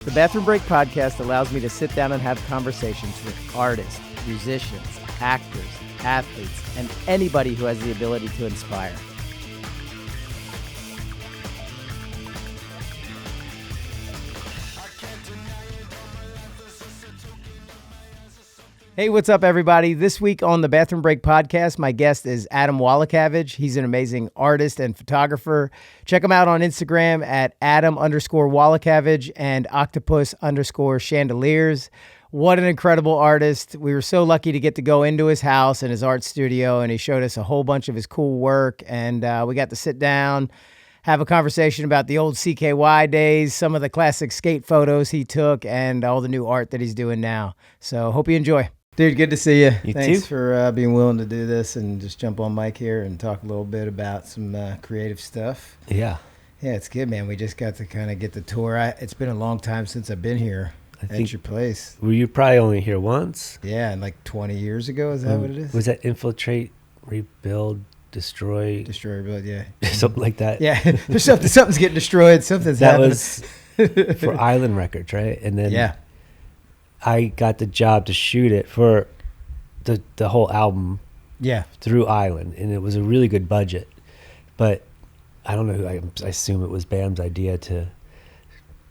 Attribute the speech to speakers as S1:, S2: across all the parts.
S1: The Bathroom Break podcast allows me to sit down and have conversations with artists, musicians, actors, athletes, and anybody who has the ability to inspire. Hey, what's up, everybody? This week on the Bathroom Break podcast, my guest is Adam Wallacavage. He's an amazing artist and photographer. Check him out on Instagram at Adam_Wallacavage and octopus_chandeliers. What an incredible artist. We were so lucky to get to go into his house and his art studio, and he showed us a whole bunch of his cool work, and we got to sit down, have a conversation about the old CKY days, some of the classic skate photos he took, and all the new art that he's doing now. So hope you enjoy. Dude, good to see you. Thanks for being willing to do this and just jump on mic here and talk a little bit about some creative stuff.
S2: Yeah,
S1: it's good, man. We just got to kind of get the tour. It's been a long time since I've been here at your place.
S2: Were you probably only here once?
S1: Yeah, and like 20 years ago. Is that what it is?
S2: Was that infiltrate, rebuild, destroy?
S1: Destroy, rebuild, yeah.
S2: Something like that.
S1: Yeah, there's something's getting destroyed. Something's
S2: that
S1: happening.
S2: Was for Island Records, right? And then
S1: yeah.
S2: I got the job to shoot it for the whole album.
S1: Yeah.
S2: Through Island, and it was a really good budget, but I don't know. I assume it was Bam's idea to.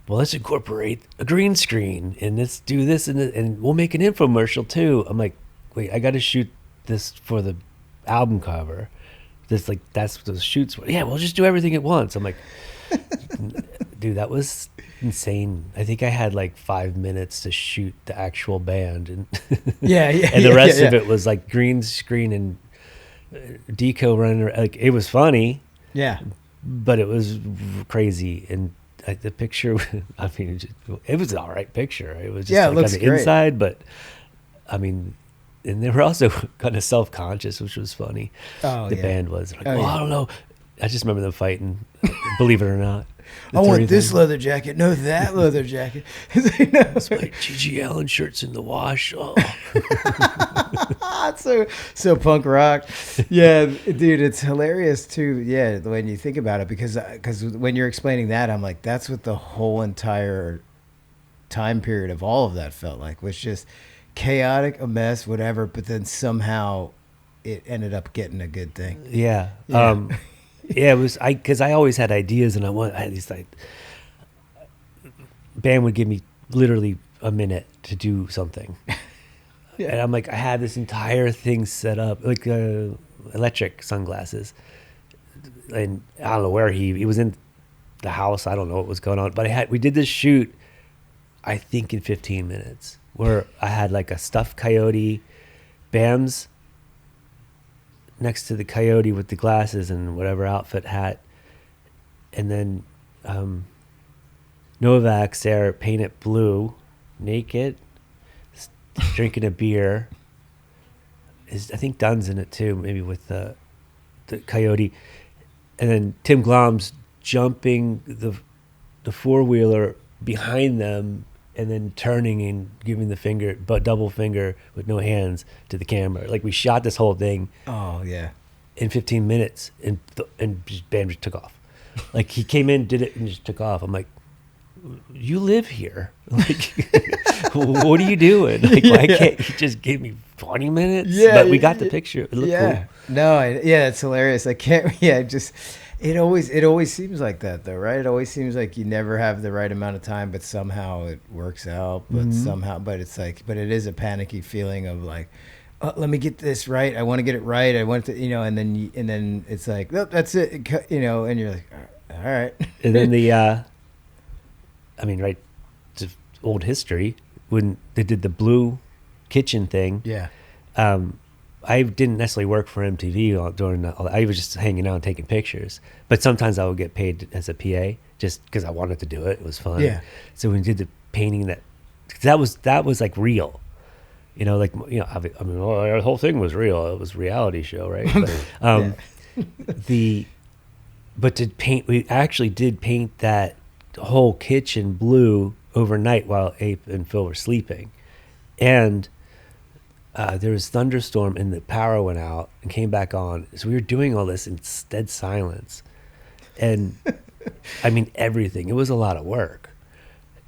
S2: Well, let's incorporate a green screen and let's do this and we'll make an infomercial too. I'm like, wait, I got to shoot this for the album cover. That's what those shoots were. Yeah, we'll just do everything at once. I'm like, dude, that was insane. I think I had like 5 minutes to shoot the actual band, and and the rest of it was like green screen and deco running. Like it was funny, but it was crazy. And like the picture, I mean, it was an all right picture. It was just
S1: it looks
S2: on the
S1: great.
S2: inside, but I mean, and they were also kind of self-conscious, which was funny.
S1: Oh,
S2: the band was like,
S1: I
S2: don't know. I just remember them fighting, believe it or not.
S1: I want this leather jacket. No, that leather jacket.
S2: It's my G.G. Allen shirt's in the wash. Oh.
S1: It's so punk rock. Yeah, dude, it's hilarious too. Yeah, when you think about it, because when you're explaining that, I'm like, that's what the whole entire time period of all of that felt like, was just chaotic, a mess, whatever. But then somehow it ended up getting a good thing.
S2: Yeah. Yeah, it was because I always had ideas, and I had these like band would give me literally a minute to do something, and I'm like, I had this entire thing set up, like electric sunglasses, and I don't know where he was in the house. I don't know what was going on, but we did this shoot, I think in 15 minutes, where I had like a stuffed coyote, Bam's next to the coyote with the glasses and whatever outfit hat, and then Novak's there, painted blue, naked, drinking a beer. I think Dunn's in it too, maybe with the coyote, and then Tim Glom's jumping the four-wheeler behind them, and then turning and giving the finger, but double finger with no hands to the camera. Like we shot this whole thing.
S1: Oh yeah. In
S2: 15 minutes, and band just took off. Like he came in, did it, and just took off. I'm like, you live here. Like, what are you doing? Like, why can't you just give me 20 minutes?
S1: Yeah,
S2: but we got the picture. It looked cool.
S1: No, it's hilarious. I can't. Yeah, it always seems like that though, right? It always seems like you never have the right amount of time, but somehow it works out. But it's like, but it is a panicky feeling of like, oh, let me get this right. I want to get it right. I want to, and then it's like, nope, that's it. And you're like, all right.
S2: And then right, to old history, when they did the blue kitchen thing.
S1: Yeah.
S2: I didn't necessarily work for MTV during I was just hanging out and taking pictures. But sometimes I would get paid as a PA just because I wanted to do it. It was fun.
S1: Yeah.
S2: So when we did the painting, that was like real. The whole thing was real. It was a reality show, right? But to paint, we actually did paint that whole kitchen blue overnight while Ape and Phil were sleeping, and there was thunderstorm and the power went out and came back on. So we were doing all this in dead silence, and I mean everything. It was a lot of work,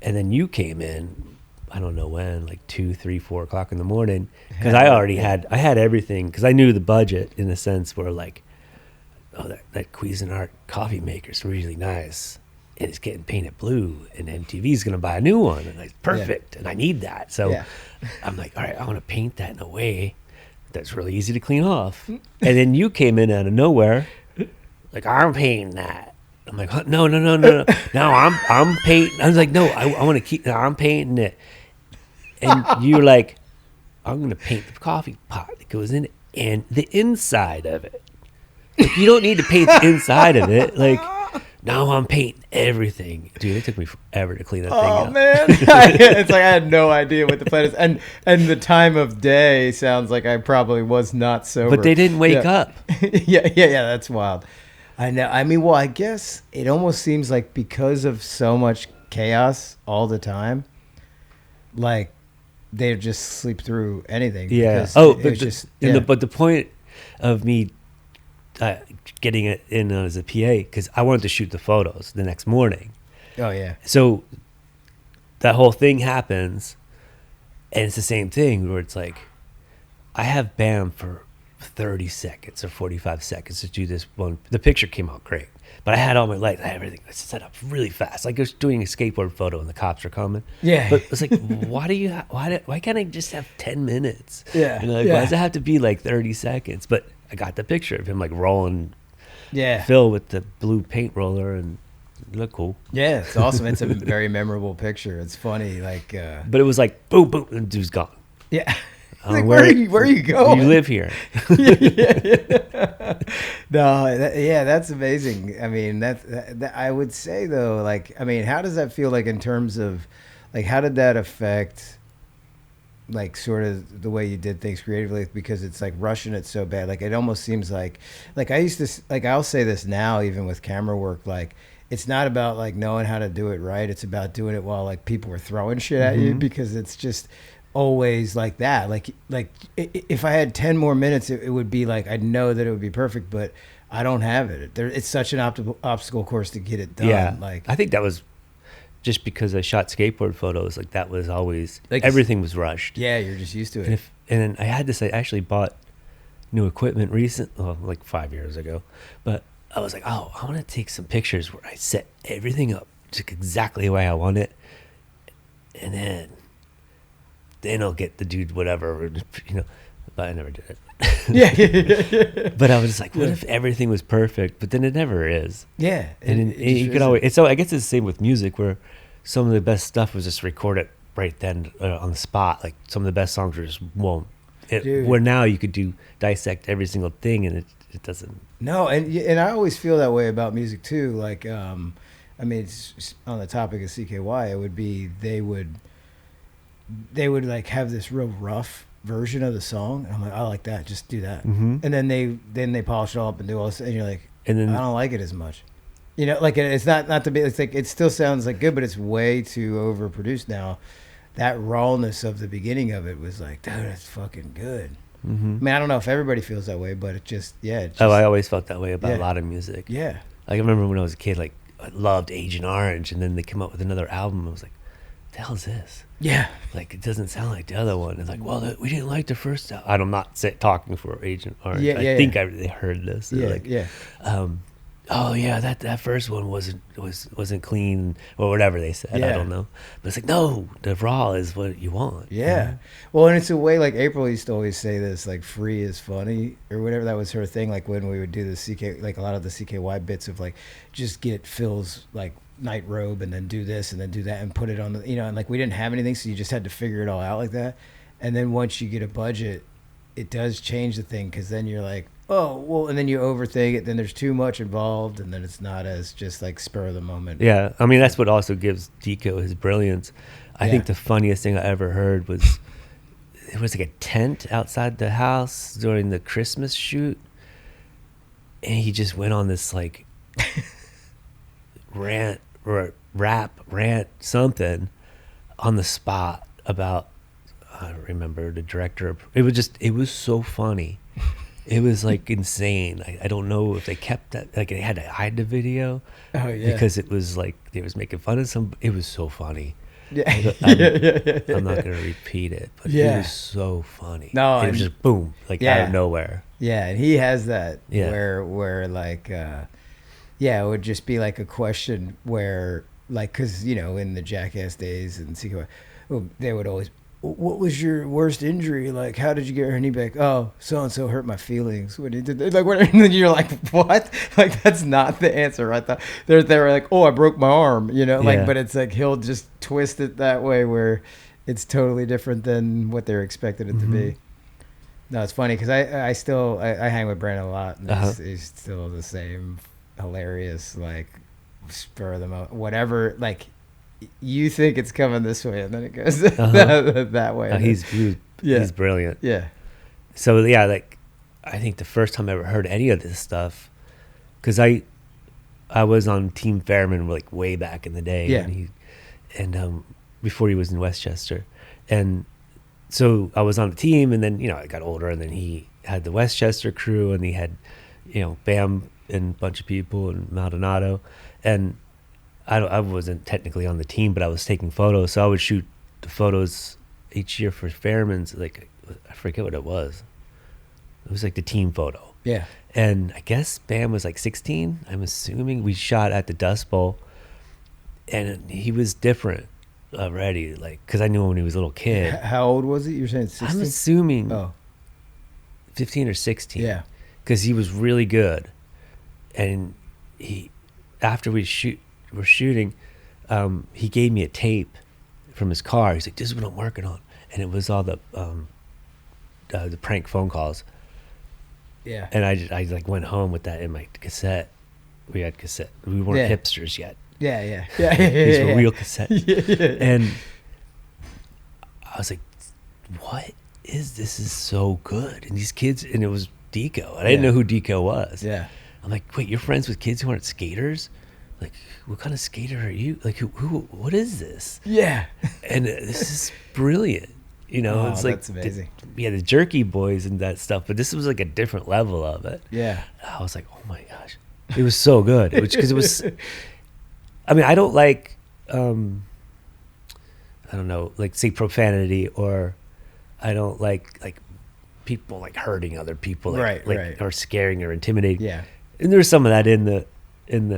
S2: And then you came in, I don't know when, like 2, 3, 4 o'clock in the morning, because I already had everything, because I knew the budget in a sense where like, oh, that Cuisinart coffee maker's really nice, and it's getting painted blue, and MTV's gonna buy a new one, and it's perfect, and I need that. So I'm like, all right, I want to paint that in a way that's really easy to clean off. And then you came in out of nowhere, like, I'm painting that. I'm like, huh? No, no, I'm painting. I was like, no, I want to keep. No, I'm painting it. And you're like, I'm gonna paint the coffee pot that goes in it and the inside of it. Like, you don't need to paint the inside of it. Like, no, I'm painting everything, dude. It took me forever to clean that thing up.
S1: Oh man, it's like I had no idea what the plan is, and the time of day sounds like I probably was not sober.
S2: But they didn't wake up.
S1: Yeah. That's wild. I know. I mean, well, I guess it almost seems like because of so much chaos all the time, like they just sleep through anything.
S2: Yeah. But the point of me getting it in as a PA, because I wanted to shoot the photos the next morning.
S1: Oh yeah.
S2: So that whole thing happens, and it's the same thing where it's like, I have Bam for 30 seconds or 45 seconds to do this one. The picture came out great, but I had all my lights, I had everything set up really fast. Like I was doing a skateboard photo and the cops are coming. Yeah. But it's like, why can't I just have 10 minutes?
S1: Yeah.
S2: You know, like, why does it have to be like 30 seconds? But I got the picture of him like rolling Phil with the blue paint roller, and it looked cool.
S1: Yeah, it's awesome. It's a very memorable picture. It's funny, like
S2: but it was like boom, boom, and the dude's gone.
S1: Yeah. Like, where are you going?
S2: You live here.
S1: Yeah. No, that's amazing. I mean, that I would say though, like, I mean, how does that feel like in terms of, like, how did that affect, like, sort of the way you did things creatively? Because it's like rushing it so bad. Like, it almost seems like I used to, like, I'll say this now, even with camera work, like, it's not about like knowing how to do it right. It's about doing it while like people are throwing shit at you, because it's just always like that. Like if I had 10 more minutes, it would be like, I know that it would be perfect, but I don't have it. It's such an obstacle course to get it done.
S2: Yeah.
S1: Like,
S2: I think that was just because I shot skateboard photos. Like, that was always, like, everything was rushed.
S1: Yeah, you're just used to it.
S2: And then I had to say, I actually bought new equipment like 5 years ago, but I was like, oh, I want to take some pictures where I set everything up just exactly the way I want it, and then I'll get the dude whatever, you know. But I never did it. Yeah. But I was just like, what if everything was perfect? But then it never is.
S1: Yeah.
S2: And you could always. So I guess it's the same with music, where some of the best stuff was just recorded right then on the spot. Like, some of the best songs were just where now you could dissect every single thing, and it doesn't.
S1: No, and I always feel that way about music too. Like, I mean, it's on the topic of CKY, it would be they would like have this real rough version of the song, and I'm like, I like that, just do that. And then they polish it all up and do all this, and you're like, I don't like it as much. You know, like, it's not to be. It's like, it still sounds like good, but it's way too overproduced now. That rawness of the beginning of it was like, dude, that's fucking good. I mean, I don't know if everybody feels that way, but it just.
S2: I always felt that way about a lot of music.
S1: Yeah.
S2: Like, I remember when I was a kid, like, I loved Agent Orange, and then they came up with another album. I was like, what the hell is this? Yeah. Like, it doesn't sound like the other one. It's like, well, we didn't like the first album. I'm not talking for Agent Orange. I think they heard this. They're oh yeah, that first one wasn't clean, or whatever they said. I don't know. But it's like, no, the raw is what you want.
S1: Yeah. Well, and it's a way, like, April used to always say this, like, free is funny, or whatever. That was her thing. Like, when we would do the CK, like, a lot of the CKY bits of, like, just get Phil's, like, night robe, and then do this and then do that and put it on the, you know, and, like, we didn't have anything, so you just had to figure it all out like that. And then once you get a budget, it does change the thing, because then you're like, oh, well, and then you overthink it, then there's too much involved, and then it's not as just like spur of the moment.
S2: Yeah, I mean, that's what also gives Deco his brilliance. I think the funniest thing I ever heard was, it was like a tent outside the house during the Christmas shoot, and he just went on this like rant something on the spot about, I don't remember the director. It was so funny. It was like insane. I don't know if they kept that, like, they had to hide the video. Oh yeah. Because it was like they was making fun of some. It was so funny.
S1: Yeah.
S2: I'm not gonna repeat it, but
S1: Yeah.
S2: it was so funny.
S1: No,
S2: it was
S1: and-
S2: just boom, like
S1: Yeah.
S2: out of nowhere.
S1: Yeah, and he has that
S2: Yeah.
S1: where like yeah, it would just be like a question where like cuz in the Jackass days and CKY, they would always, what was your worst injury? Like, how did you get your knee back? Oh, so and so hurt my feelings when he did that. Like, what? And then you're like, what? Like, that's not the answer. I thought they were like, oh, I broke my arm. Like,
S2: Yeah.
S1: but it's like he'll just twist it that way where it's totally different than what they're expected it to be. No, it's funny because I hang with Brandon a lot, and he's still the same hilarious, like spur of the moment, whatever. Like you think it's coming this way, and then it goes that way.
S2: He's brilliant.
S1: Yeah.
S2: So yeah, like I think the first time I ever heard any of this stuff, because I was on Team Fairman like way back in the day.
S1: Yeah.
S2: And before he was in Westchester, and so I was on the team, and then I got older, and then he had the Westchester crew, and he had Bam and a bunch of people and Maldonado, and I wasn't technically on the team, but I was taking photos, so I would shoot the photos each year for Fairman's. Like I forget what it was. It was like the team photo.
S1: Yeah.
S2: And I guess Bam was like 16. I'm assuming we shot at the Dust Bowl, and he was different already, like because I knew him when he was a little kid.
S1: How old was he? You're saying 16?
S2: I'm assuming 15 or 16.
S1: Yeah.
S2: Because he was really good, and after we were shooting, he gave me a tape from his car. He's like, "This is what I'm working on," and it was all the prank phone calls.
S1: Yeah.
S2: And I like went home with that in my cassette. We had cassette. We weren't hipsters yet.
S1: Yeah.
S2: These were real cassettes.
S1: Yeah.
S2: And I was like, "What is this? Is so good." And these kids, and it was Deco. And I didn't know who Deco was.
S1: Yeah.
S2: I'm like, "Wait, you're friends with kids who aren't skaters? Like, what kind of skater are you? Like, who what is this?"
S1: Yeah.
S2: And this is brilliant. It's like
S1: that's amazing.
S2: The Jerky Boys and that stuff, but this was like a different level of it.
S1: Yeah.
S2: I was like, "Oh my gosh." It was so good. Because it was I mean, I don't like I don't know, like say profanity, or I don't like people like hurting other people, like,
S1: right.
S2: or scaring or intimidating.
S1: Yeah.
S2: And there's some of that in the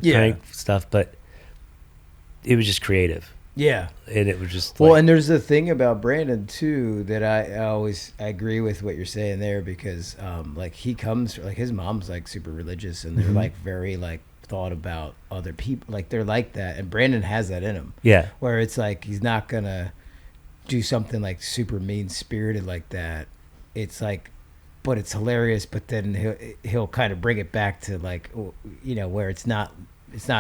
S2: prank stuff, but it was just creative.
S1: Yeah.
S2: And it was just
S1: well, and there's the thing about Brandon too that I agree with what you're saying there, because like he comes, like his mom's like super religious, and they're like very like thought about other people, like they're like that, and Brandon has that in him.
S2: Yeah.
S1: Where it's like he's not gonna do something like super mean spirited like that. It's like, but it's hilarious. But then he'll kind of bring it back to like where it's not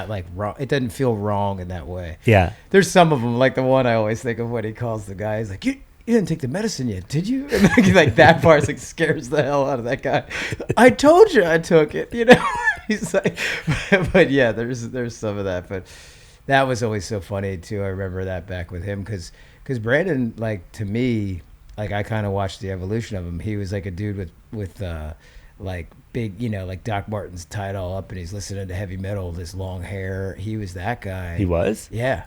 S1: like wrong. It doesn't feel wrong in that way.
S2: Yeah.
S1: There's some of them, like the one I always think of when he calls the guy. He's like, you didn't take the medicine yet, did you? And like that part like scares the hell out of that guy. I told you I took it. He's like, but yeah, there's some of that. But that was always so funny too. I remember that back with him because Brandon, like to me, like I kind of watched the evolution of him. He was like a dude with like big, like Doc Martens tied all up, and he's listening to heavy metal, this long hair. He was that guy.
S2: He was?
S1: Yeah.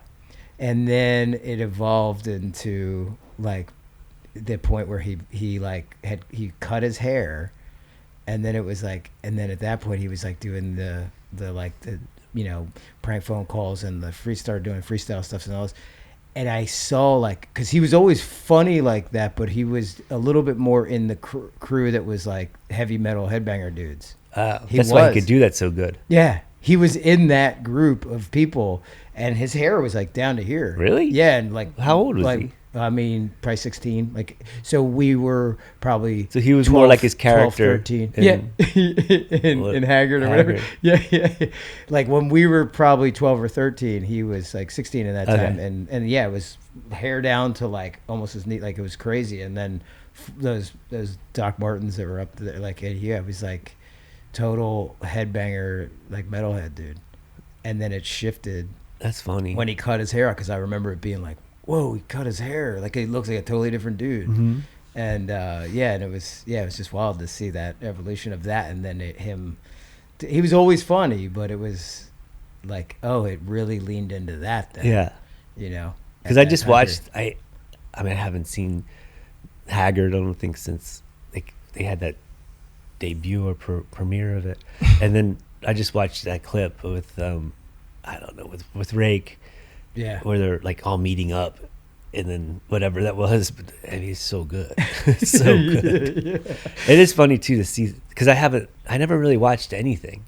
S1: And then it evolved into like the point where he cut his hair, and then it was like, and then at that point he was like doing the prank phone calls and started doing freestyle stuff and all this. And I saw like, because he was always funny like that, but he was a little bit more in the crew that was like heavy metal headbanger dudes.
S2: That's why he could do that so good.
S1: Yeah. He was in that group of people, and his hair was like down to here.
S2: Really?
S1: Yeah. And like,
S2: how old was he?
S1: I mean, probably 16. Like, so we were probably.
S2: So he was 12, more like his character.
S1: 12, 13. In Haggard or whatever. Yeah. Like when we were probably 12 or 13, he was like 16 in that time. And yeah, it was hair down to like almost as neat. Like it was crazy. And then those Doc Martens that were up there, like, yeah, it was like total headbanger, like metalhead dude. And then it shifted.
S2: That's funny.
S1: When he cut his hair out, because I remember it being like, whoa, he cut his hair. Like he looks like a totally different dude.
S2: Mm-hmm.
S1: And and it was just wild to see that evolution of that. And then he was always funny, but it was like, oh, it really leaned into that then.
S2: Yeah. Because I just watched. I mean, I haven't seen Haggard. I don't think since they had that debut or premiere of it, and then I just watched that clip with I don't know, with Rake, where they're like all meeting up, and then whatever that was. But I mean, he's so good, so good. It is funny too to see, because I never really watched anything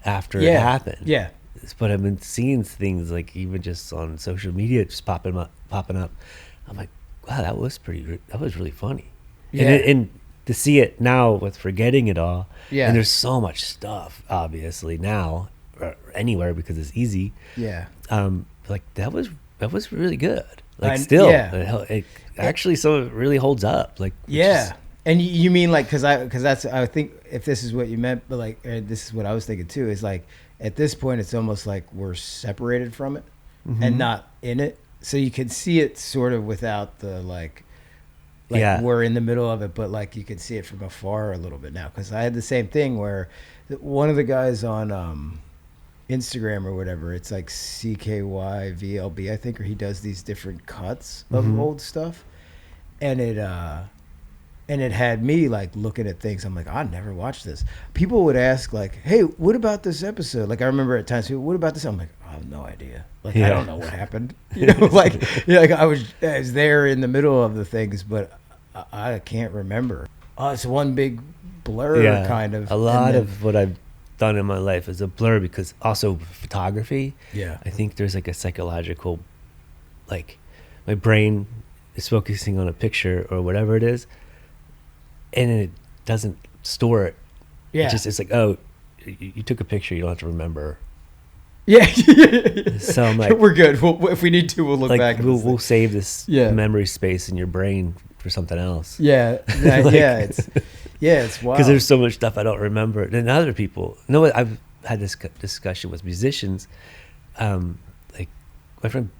S2: after it happened.
S1: Yeah.
S2: But I've been seeing things like even just on social media just popping up. I'm like, wow, that was really funny.
S1: Yeah.
S2: And to see it now with Forgetting It All,
S1: Yeah.
S2: and there's so much stuff obviously now anywhere because it's easy.
S1: Yeah.
S2: Like that was really good. Like actually some of it really holds up. Like
S1: and you mean like because that's I think if this is what you meant, but like this is what I was thinking too, is like at this point it's almost like we're separated from it and not in it, so you can see it sort of without the like we're in the middle of it, but like you can see it from afar a little bit now, because I had the same thing where one of the guys on Instagram or whatever, it's like CKYVLB I think, or he does these different cuts of old stuff, and it had me like looking at things. I'm like, I never watched this. People would ask like, hey, what about this episode? Like I remember at times, what about this? I'm like, I have no idea. Like I don't know what happened. You know, like I was there in the middle of the things, but I can't remember. It's one big blur kind of.
S2: A lot of what I've done in my life is a blur, because also photography. Yeah. I think there's like a psychological, like my brain is focusing on a picture or whatever it is, and it doesn't store it. Yeah. It's like, oh, you took a picture, you don't have to remember.
S1: Yeah.
S2: So I'm like,
S1: we're good. If we need to, we'll look back.
S2: We'll save this memory space in your brain for something else.
S1: Yeah. It's wild.
S2: Because there's so much stuff I don't remember. And other people, I've had this discussion with musicians, like my friend,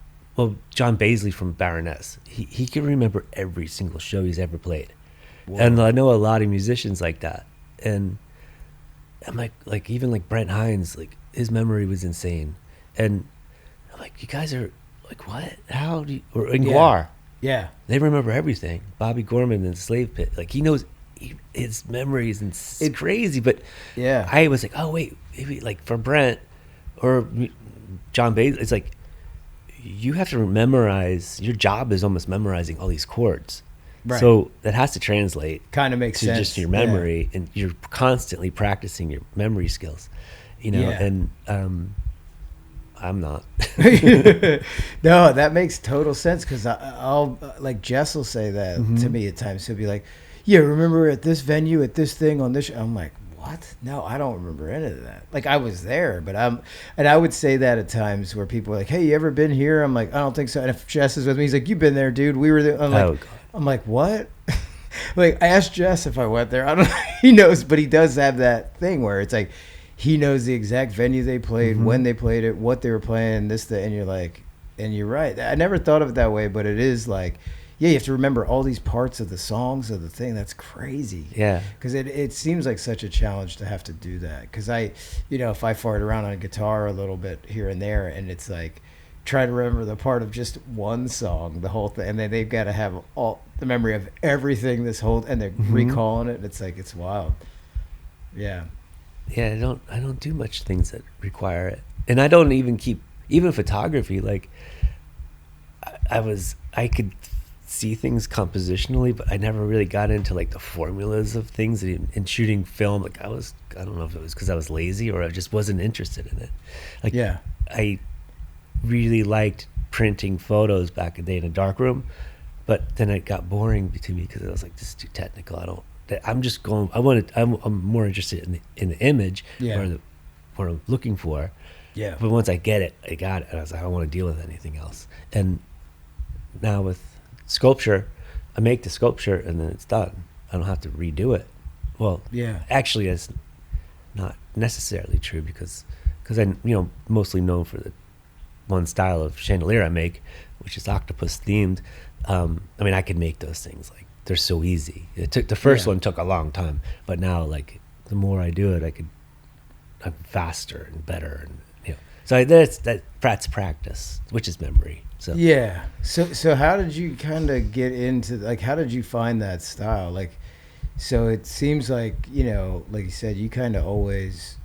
S2: John Baisley from Baroness. He can remember every single show he's ever played. Whoa. And I know a lot of musicians like that. And I'm like even like Brent Hines, like his memory was insane. And I'm like, you guys are like, what? How do you, or Ingvar.
S1: Yeah.
S2: They remember everything. Bobby Gorman and Slave Pit. Like he knows his memory is crazy. But I was like, oh wait, maybe like for Brent or John Bates, it's like you have to memorize. Your job is almost memorizing all these chords. Right. So that has to translate.
S1: Kind of makes
S2: to
S1: sense.
S2: Just your memory, and you're constantly practicing your memory skills. You know, and I'm not.
S1: No, that makes total sense, because I'll like Jess will say that to me at times. He'll be like, yeah, remember at this venue, at this thing on this I'm like, what? No, I don't remember any of that. Like I was there, but and I would say that at times where people are like, hey, you ever been here? I'm like, I don't think so. And if Jess is with me, he's like, you've been there, dude. We were there. I'm like, what? Like I asked Jess if I went there. I don't know. He knows, but he does have that thing where it's like, he knows the exact venue they played, when they played it, what they were playing, and you're like, and you're right. I never thought of it that way, but it is like, you have to remember all these parts of the songs of the thing. That's crazy. Yeah. Because it seems like such a challenge to have to do that. Because if I fart around on a guitar a little bit here and there, and it's like, try to remember the part of just one song, the whole thing, and then they've got to have all the memory of everything, and they're recalling it. And it's like, it's wild. Yeah.
S2: Yeah, I don't do much things that require it. And I don't even keep, even photography, like I could see things compositionally, but I never really got into like the formulas of things in shooting film. Like I don't know if it was because I was lazy or I just wasn't interested in it. Like I really liked printing photos back in the day in a darkroom, but then it got boring to me because I was like, this is too technical. I'm more interested in the image or what I'm looking for. Yeah. But once I get it, I got it. And I was like, I don't want to deal with anything else. And now with sculpture, I make the sculpture and then it's done. I don't have to redo it. Well, actually that's not necessarily true because I'm mostly known for the one style of chandelier I make, which is octopus themed. I mean, I can make those things like, they're so easy. The first one took a long time, but now like the more I do it, I'm faster and better, and so that's practice, which is memory. So
S1: Yeah. So how did you kind of get into, like, how did you find that style? Like, so it seems like, like you said, you kind of always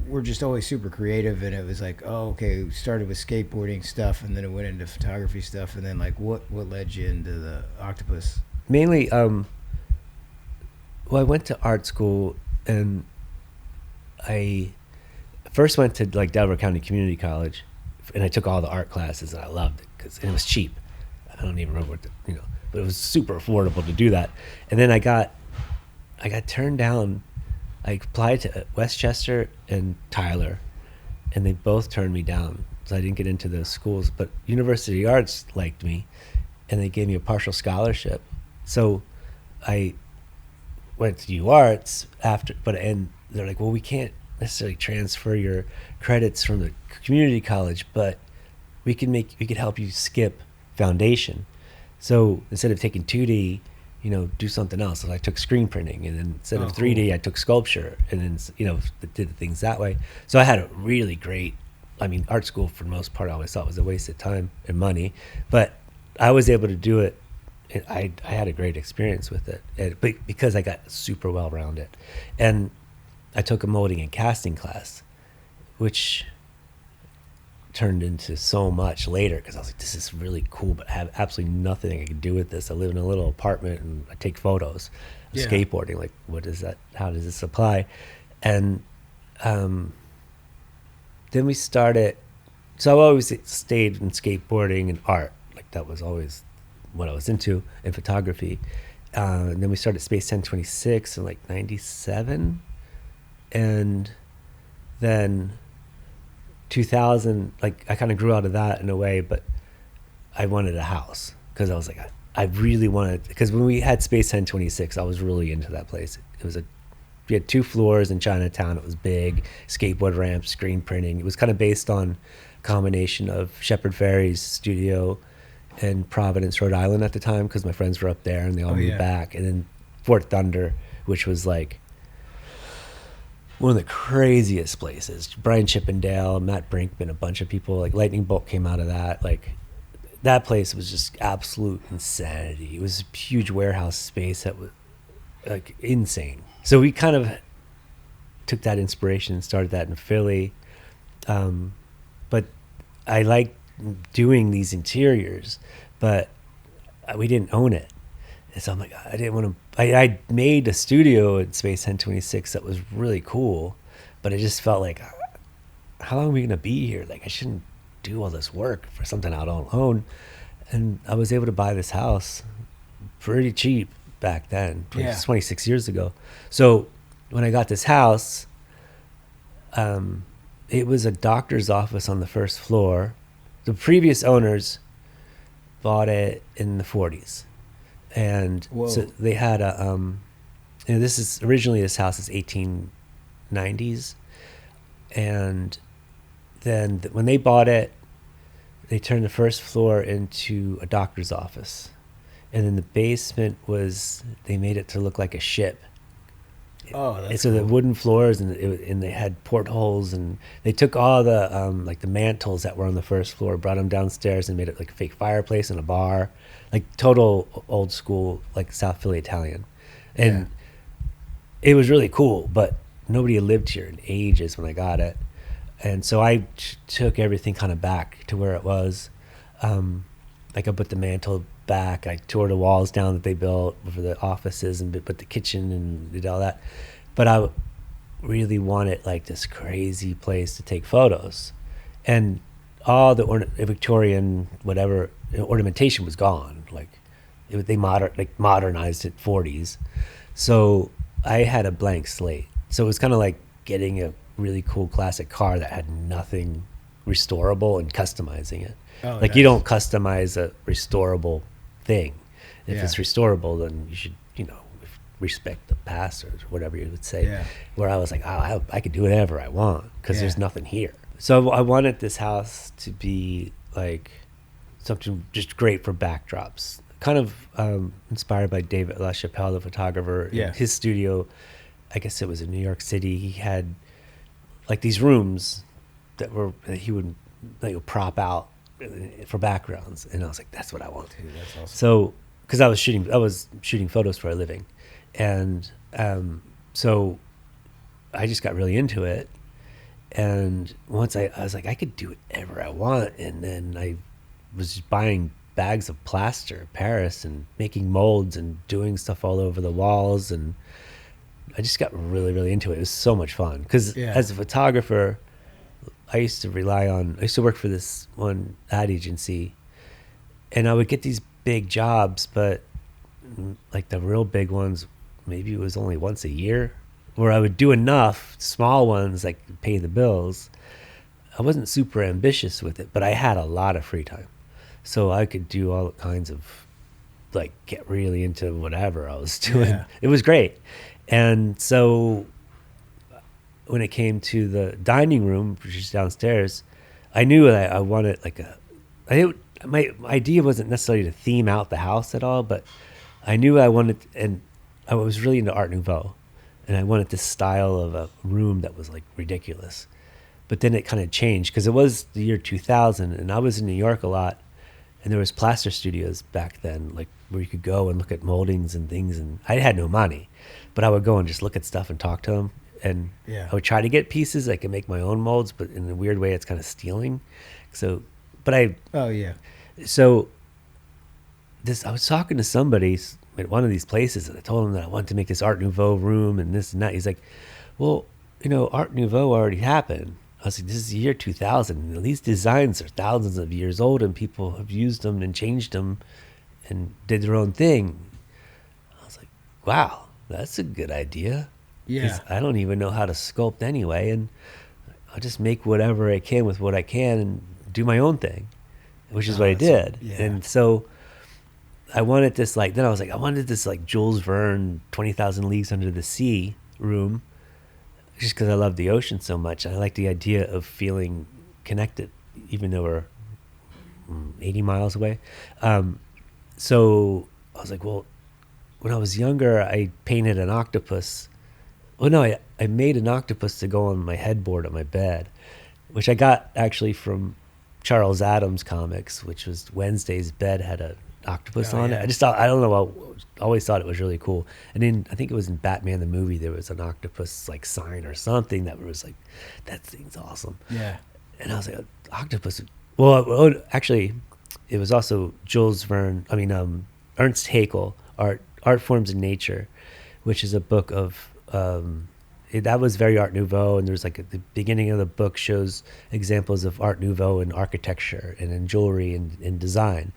S1: were just always super creative, and it was like, oh, okay, we started with skateboarding stuff, and then it went into photography stuff, and then like what led you into the octopus?
S2: mainly, well, I went to art school, and I first went to like Delaware County Community College, and I took all the art classes, and I loved it because it was cheap. I don't even remember but it was super affordable to do that. And then I got turned down. I applied to Westchester and Tyler, and they both turned me down, so I didn't get into those schools. But University of Arts liked me, and they gave me a partial scholarship. So I went to U Arts after, and they're like, well, we can't necessarily transfer your credits from the community college, but we could help you skip foundation. So instead of taking 2D, do something else. So I took screen printing, and then instead of 3D, cool, I took sculpture, and then, did things that way. So I had a really great, art school for the most part, I always thought was a waste of time and money, but I was able to do it. And I had a great experience with it, but because I got super well-rounded. And I took a molding and casting class, which turned into so much later, because I was like, this is really cool, but I have absolutely nothing I can do with this. I live in a little apartment, and I take photos of skateboarding. Like, what is that? How does this apply? And then we started. So I always stayed in skateboarding and art. Like, that was always what I was into, and photography. And then we started Space 1026 in like 97. And then 2000, like, I kind of grew out of that in a way, but I wanted a house, because I was like, I really wanted, because when we had Space 1026, I was really into that place. We had 2 floors in Chinatown. It was big, skateboard ramps, screen printing. It was kind of based on a combination of Shepard Fairey's studio and Providence, Rhode Island at the time, because my friends were up there and they all moved back. And then Fort Thunder, which was like one of the craziest places. Brian Chippendale, Matt Brinkman, a bunch of people, like Lightning Bolt came out of that. Like, that place was just absolute insanity. It was a huge warehouse space that was like insane. So we kind of took that inspiration and started that in Philly. But I liked doing these interiors, but we didn't own it. And so I'm like, I didn't want to. I made a studio at Space 1026 that was really cool, but it just felt like, how long are we going to be here? Like, I shouldn't do all this work for something I don't own. And I was able to buy this house pretty cheap back then, 26 years ago. So when I got this house, it was a doctor's office on the first floor. The previous owners bought it in the 40s. And so they had this house is 1890s. And then when they bought it, they turned the first floor into a doctor's office. And then the basement they made it to look like a ship.
S1: Oh, that's
S2: so
S1: cool.
S2: The wooden floors, and they had portholes, and they took all the like the mantles that were on the first floor, brought them downstairs, and made it like a fake fireplace and a bar, like total old school, like South Philly Italian. And it was really cool, but nobody had lived here in ages when I got it. And so I took everything kind of back to where it was. Like, I put the mantle back. I tore the walls down that they built for the offices and put the kitchen and did all that. But I really wanted like this crazy place to take photos. And all the Victorian whatever ornamentation was gone. Like, they modernized it 40s. So I had a blank slate. So it was kind of like getting a really cool classic car that had nothing restorable and customizing it.
S1: Oh,
S2: like,
S1: nice.
S2: you don't customize a restorable thing. If it's restorable, then you should, respect the past, or whatever you would say.
S1: Yeah.
S2: Where I was like, oh, I could do whatever I want, because there's nothing here. So I wanted this house to be like something just great for backdrops. Kind of inspired by David LaChapelle, the photographer.
S1: Yeah.
S2: His studio, I guess it was in New York City. He had like these rooms that he would prop out for backgrounds. And I was like, that's what I want.
S1: Dude, that's awesome.
S2: So, because I was shooting photos for a living, and so I just got really into it. And once I was like, I could do whatever I want. And then I was just buying bags of plaster, Paris, and making molds and doing stuff all over the walls. And I just got really, really into it. It was so much fun. Because as a photographer, I used to work for this one ad agency, and I would get these big jobs, but like the real big ones, maybe it was only once a year, where I would do enough small ones like pay the bills. I wasn't super ambitious with it, but I had a lot of free time, so I could do all kinds of like get really into whatever I was doing. Yeah. It was great. And so when it came to the dining room, which is downstairs, I knew that I wanted my idea wasn't necessarily to theme out the house at all, but I knew I wanted, and I was really into Art Nouveau, and I wanted this style of a room that was like ridiculous. But then it kind of changed because it was the year 2000, and I was in New York a lot, and there was plaster studios back then, like where you could go and look at moldings and things, and I had no money, but I would go and just look at stuff and talk to them, and I would try to get pieces. I could make my own molds, but in a weird way, it's kind of stealing. So, but I was talking to somebody at one of these places, and I told him that I wanted to make this Art Nouveau room and this and that. He's like, well, Art Nouveau already happened. I was like, this is the year 2000. And these designs are thousands of years old, and people have used them and changed them and did their own thing. I was like, wow, that's a good idea. Yeah. I don't even know how to sculpt anyway, and I'll just make whatever I can with what I can and do my own thing, which is what I did. And so I wanted this I wanted this like Jules Verne 20,000 Leagues Under the Sea room, just because I love the ocean so much. I like the idea of feeling connected, even though we're 80 miles away. So I was like, well, when I was younger, I painted an octopus. Well, no, I made an octopus to go on my headboard on my bed, which I got actually from Charles Adams comics, which was Wednesday's bed had an octopus on it. I just thought, I don't know, I always thought it was really cool. And then I think it was in Batman the movie, there was an octopus like sign or something that was like, that thing's awesome. Yeah. And I was like, octopus. Well, actually, it was also Ernst Haeckel, Art Forms in Nature, which is a book of, that was very Art Nouveau, and there's like the beginning of the book shows examples of Art Nouveau in architecture and in jewelry and in design.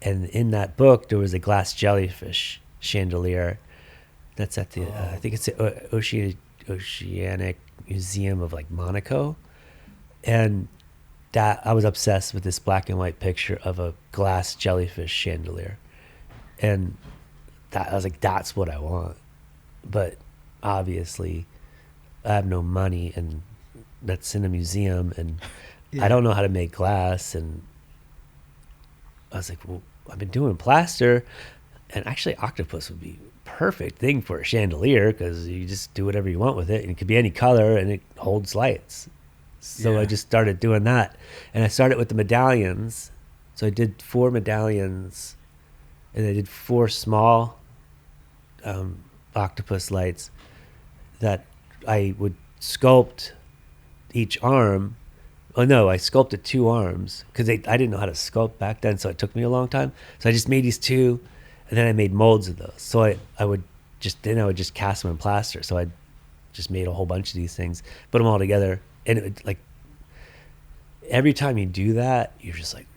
S2: And in that book, there was a glass jellyfish chandelier that's at the, I think it's the Oceanic Museum of like Monaco. And that I was obsessed with this black and white picture of a glass jellyfish chandelier. And that I was like, that's what I want. But obviously I have no money, and that's in a museum, and I don't know how to make glass. And I was like, well, I've been doing plaster, and actually octopus would be a perfect thing for a chandelier, because you just do whatever you want with it, and it could be any color, and it holds lights. So I just started doing that, and I started with the medallions. So I did 4 medallions, and I did 4 small octopus lights that I would sculpt each arm. Oh no, I sculpted 2 arms because I didn't know how to sculpt back then, so it took me a long time. So I just made these 2, and then I made molds of those. So I would just cast them in plaster. So I just made a whole bunch of these things, put them all together, and it, like every time you do that, you're just like,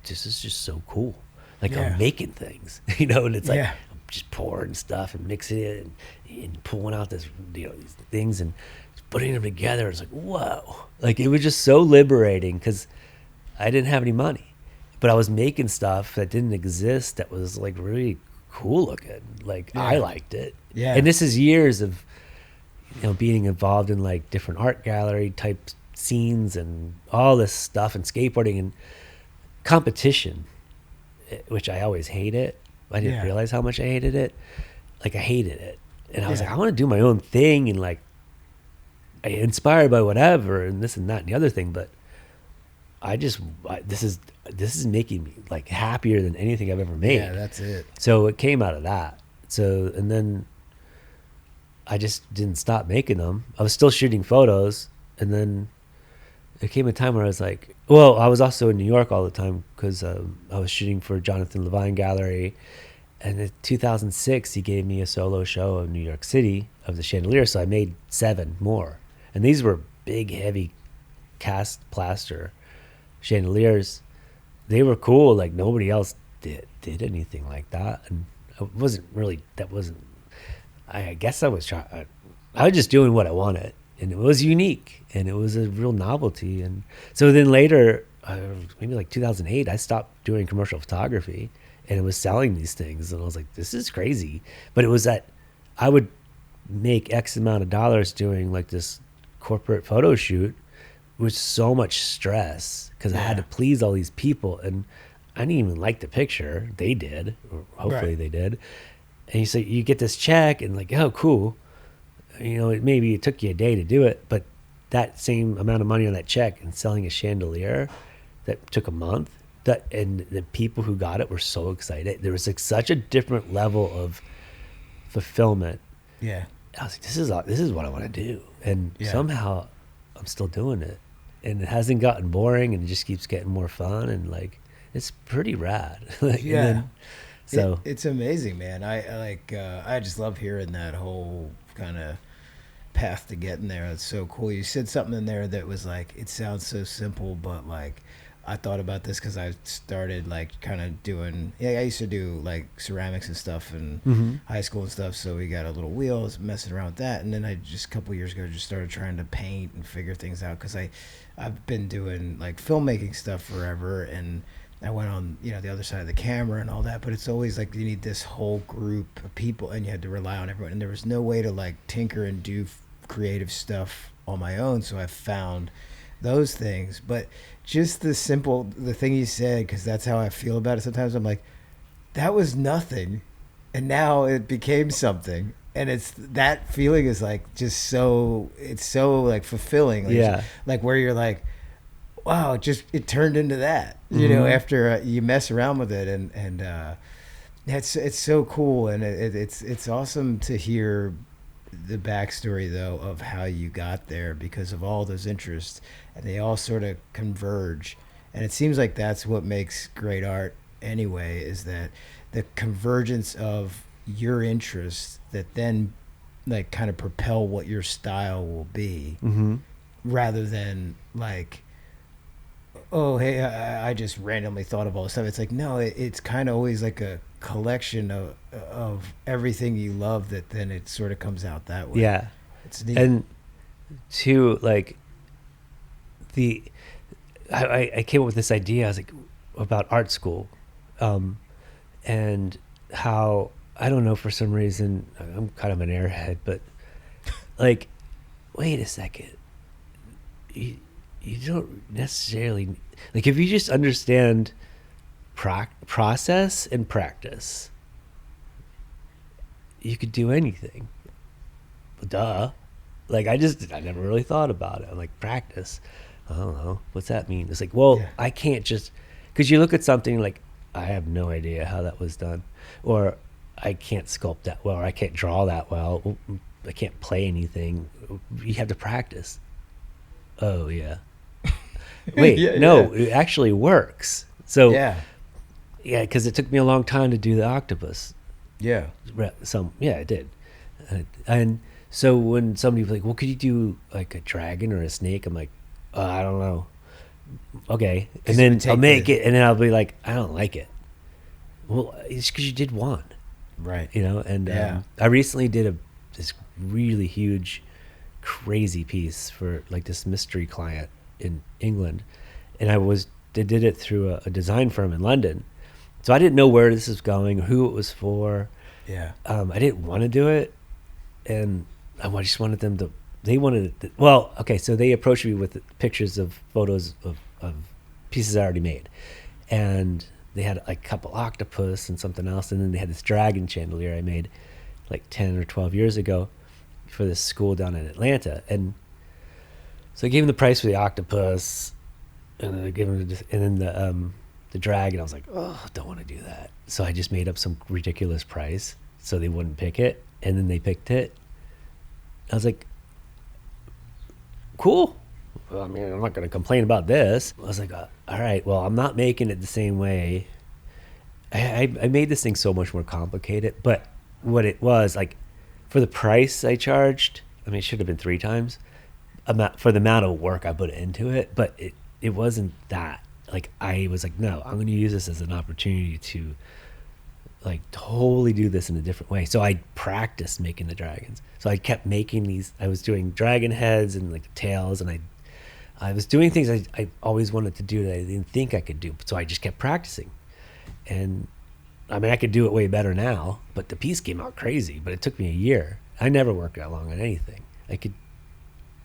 S2: this is just so cool. Like I'm making things, and it's like I'm just pouring stuff and mixing it and pulling out these things and putting them together. It's like, whoa. Like it was just so liberating because I didn't have any money, but I was making stuff that didn't exist that was like really cool looking. Like I liked it. Yeah. And this is years of, being involved in like different art gallery type scenes and all this stuff and skateboarding and competition, which I always hated. I didn't realize how much I hated it. Like I hated it. And I was like, I want to do my own thing, and like I inspired by whatever and this and that and the other thing, but this is making me like happier than anything I've ever made.
S1: Yeah, that's it.
S2: So it came out of that. So, and then I just didn't stop making them. I was still shooting photos, and then there came a time where I was like, well, I was also in New York all the time because I was shooting for Jonathan Levine Gallery. And in 2006, he gave me a solo show of New York City of the chandeliers. So I made 7 more. And these were big, heavy cast plaster chandeliers. They were cool. Like nobody else did anything like that. And I wasn't really, I guess I was just doing what I wanted. And it was unique, and it was a real novelty. And so then later, maybe like 2008, I stopped doing commercial photography, and it was selling these things. And I was like, this is crazy. But it was that I would make X amount of dollars doing like this corporate photo shoot with so much stress because I had to please all these people. And I didn't even like the picture. They did, or hopefully they did. And you get this check, and like, oh, cool. You know, maybe it took you a day to do it, but that same amount of money on that check and selling a chandelier that took a month, and the people who got it were so excited. There was like such a different level of fulfillment.
S1: Yeah.
S2: I was like, this is what I want to do. And somehow I'm still doing it. And it hasn't gotten boring, and it just keeps getting more fun, and like it's pretty rad. Like,
S1: yeah.
S2: So
S1: it's amazing, man. I just love hearing that whole kind of path to getting there. It's so cool. You said something in there that was like, it sounds so simple, but like I thought about this because I started like kind of doing, I used to do like ceramics and stuff in high school and stuff. So we got a little wheels, messing around with that. And then I just a couple years ago just started trying to paint and figure things out because I've been doing like filmmaking stuff forever, and I went on, the other side of the camera and all that, but it's always like you need this whole group of people, and you had to rely on everyone, and there was no way to like tinker and do creative stuff on my own. So I found those things, but just the thing you said, because that's how I feel about it sometimes. I'm like, that was nothing, and now it became something, and it's that feeling is like just so, it's so like fulfilling. Like, like where you're like, wow, it turned into that, after you mess around with it, and it's so cool, and it's awesome to hear the backstory though of how you got there because of all those interests, and they all sort of converge, and it seems like that's what makes great art anyway, is that the convergence of your interests that then like kind of propel what your style will be, rather than like, oh, hey, I just randomly thought of all this stuff. It's like, no, it's kind of always like a collection of everything you love that then it sort of comes out that way.
S2: Yeah.
S1: It's neat.
S2: And to like I came up with this idea, I was like, about art school, and how, I don't know, for some reason, I'm kind of an airhead, but like, wait a second. You don't necessarily, like, if you just understand process and practice, you could do anything. Duh. Like, I never really thought about it. I'm like, practice, I don't know, what's that mean? It's like, well, I can't just, because you look at something like, I have no idea how that was done, or I can't sculpt that well, or I can't draw that well, I can't play anything. You have to practice. Oh yeah. Wait, it actually works. So because it took me a long time to do the octopus. It did. And so when somebody was like, well, could you do like a dragon or a snake? I'm like, I don't know. Okay. And then I'll make it, and then I'll be like, I don't like it. Well, it's because you did one.
S1: Right.
S2: And I recently did this really huge, crazy piece for like this mystery client in England, and I did it through a design firm in London, so I didn't know where this was going, who it was for. I didn't want to do it, and I just wanted them to, so they approached me with pictures of photos of pieces I already made, and they had a couple octopus and something else, and then they had this dragon chandelier I made like 10 or 12 years ago for this school down in Atlanta. And so I gave him the price for the octopus, and then I give him and then the dragon. I was like, oh, don't want to do that. So I just made up some ridiculous price so they wouldn't pick it, and then they picked it. I was like, cool. Well, I mean, I'm not going to complain about this. I was like, all right, well, I'm not making it the same way. I made this thing so much more complicated, but what it was, like, for the price I charged, I mean, it should have been 3 times for the amount of work I put into it, but it wasn't that. Like, I was like, no, I'm going to use this as an opportunity to, like, totally do this in a different way. So I practiced making the dragons. So I kept making these. I was doing dragon heads and, like, tails, and I was doing things I always wanted to do that I didn't think I could do. So I just kept practicing. And, I mean, I could do it way better now, but the piece came out crazy. But it took me a year. I never worked that long on anything.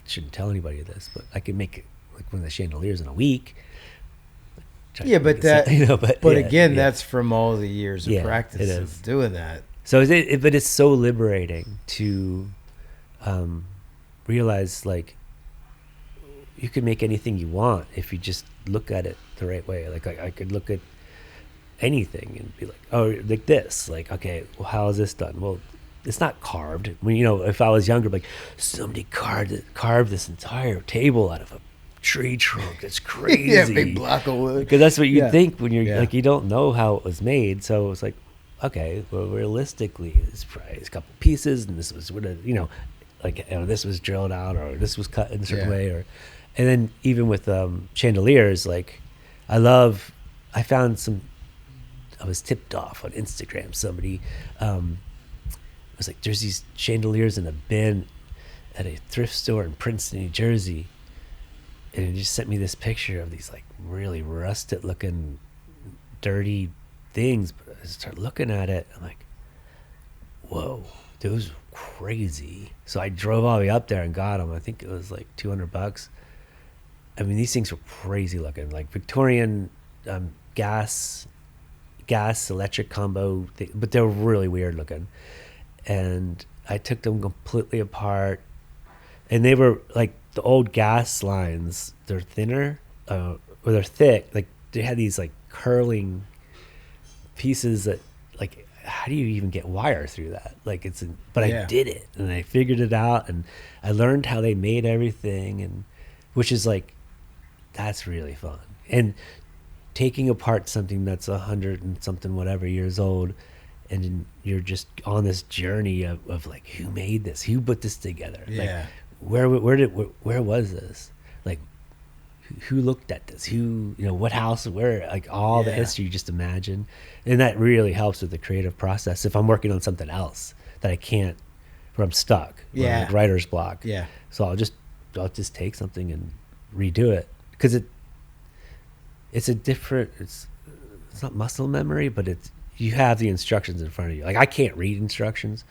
S2: Shouldn't tell anybody this, but I could make, like, one of the chandeliers in a week.
S1: Yeah, but that,
S2: but
S1: again, that's from all the years of practice
S2: it
S1: of doing that.
S2: So but it's so liberating to realize, like, you can make anything you want if you just look at it the right way. Like, I could look at anything and be like, oh, like this. Like, okay, well, how is this done? Well, it's not carved. I mean, if I was younger, like, somebody carved this entire table out of a tree trunk. That's crazy.
S1: Yeah, big block of wood.
S2: Because that's what you think when you're like, you don't know how it was made. So it's like, okay, well, realistically, it's probably a couple pieces, and this was what this was drilled out, or this was cut in a certain way, and then even with chandeliers, like, I was tipped off on Instagram. Somebody was like, there's these chandeliers in a bin at a thrift store in Princeton, New Jersey. And it just sent me this picture of these, like, really rusted looking, dirty things. But I started looking at it. I'm like, whoa, those are crazy. So I drove all the way up there and got them. I think it was like $200. I mean, these things were crazy looking, like Victorian gas electric combo thing, but they were really weird looking. And I took them completely apart, and they were like the old gas lines. They're thinner, or they're thick. Like, they had these, like, curling pieces that, like, how do you even get wire through that? Like, I did it, and I figured it out, and I learned how they made everything, and which is, like, that's really fun. And taking apart something that's 100 and something whatever years old, and you're just on this journey of like, who made this? Who put this together?
S1: Yeah.
S2: Like, where was this? Like, who looked at this? What house, where, like, all the history you just imagine. And that really helps with the creative process. If I'm working on something else that I can't, where I'm stuck, like writer's block.
S1: Yeah.
S2: So I'll just take something and redo it. Because it's not muscle memory, but you have the instructions in front of you. Like, I can't read instructions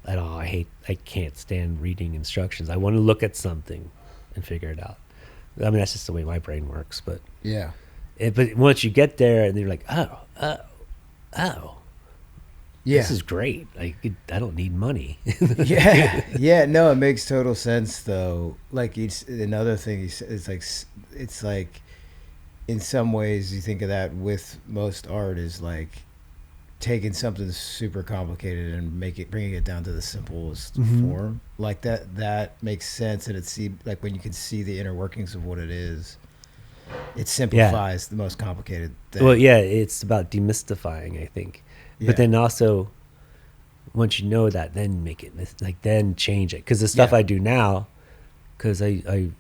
S2: at all. I can't stand reading instructions. I want to look at something and figure it out. I mean, that's just the way my brain works. But but once you get there, and you're like, oh, this is great. I don't need money.
S1: No, it makes total sense though. Like, another thing it's like in some ways you think of that with most art is like taking something super complicated and bringing it down to the simplest form. Like, that makes sense, and like when you can see the inner workings of what it is, it simplifies the most complicated thing.
S2: Well, it's about demystifying, I think. But then also, once you know that, then make it then change it. Because the stuff I do now, because I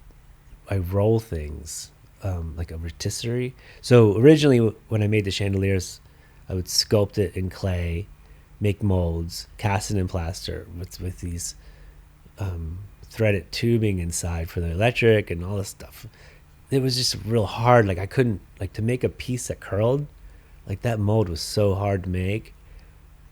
S2: roll things like a rotisserie. So originally, when I made the chandeliers, I would sculpt it in clay, make molds, cast it in plaster with these threaded tubing inside for the electric and all this stuff. It was just real hard. Like, I couldn't, like, to make a piece that curled, like, that mold was so hard to make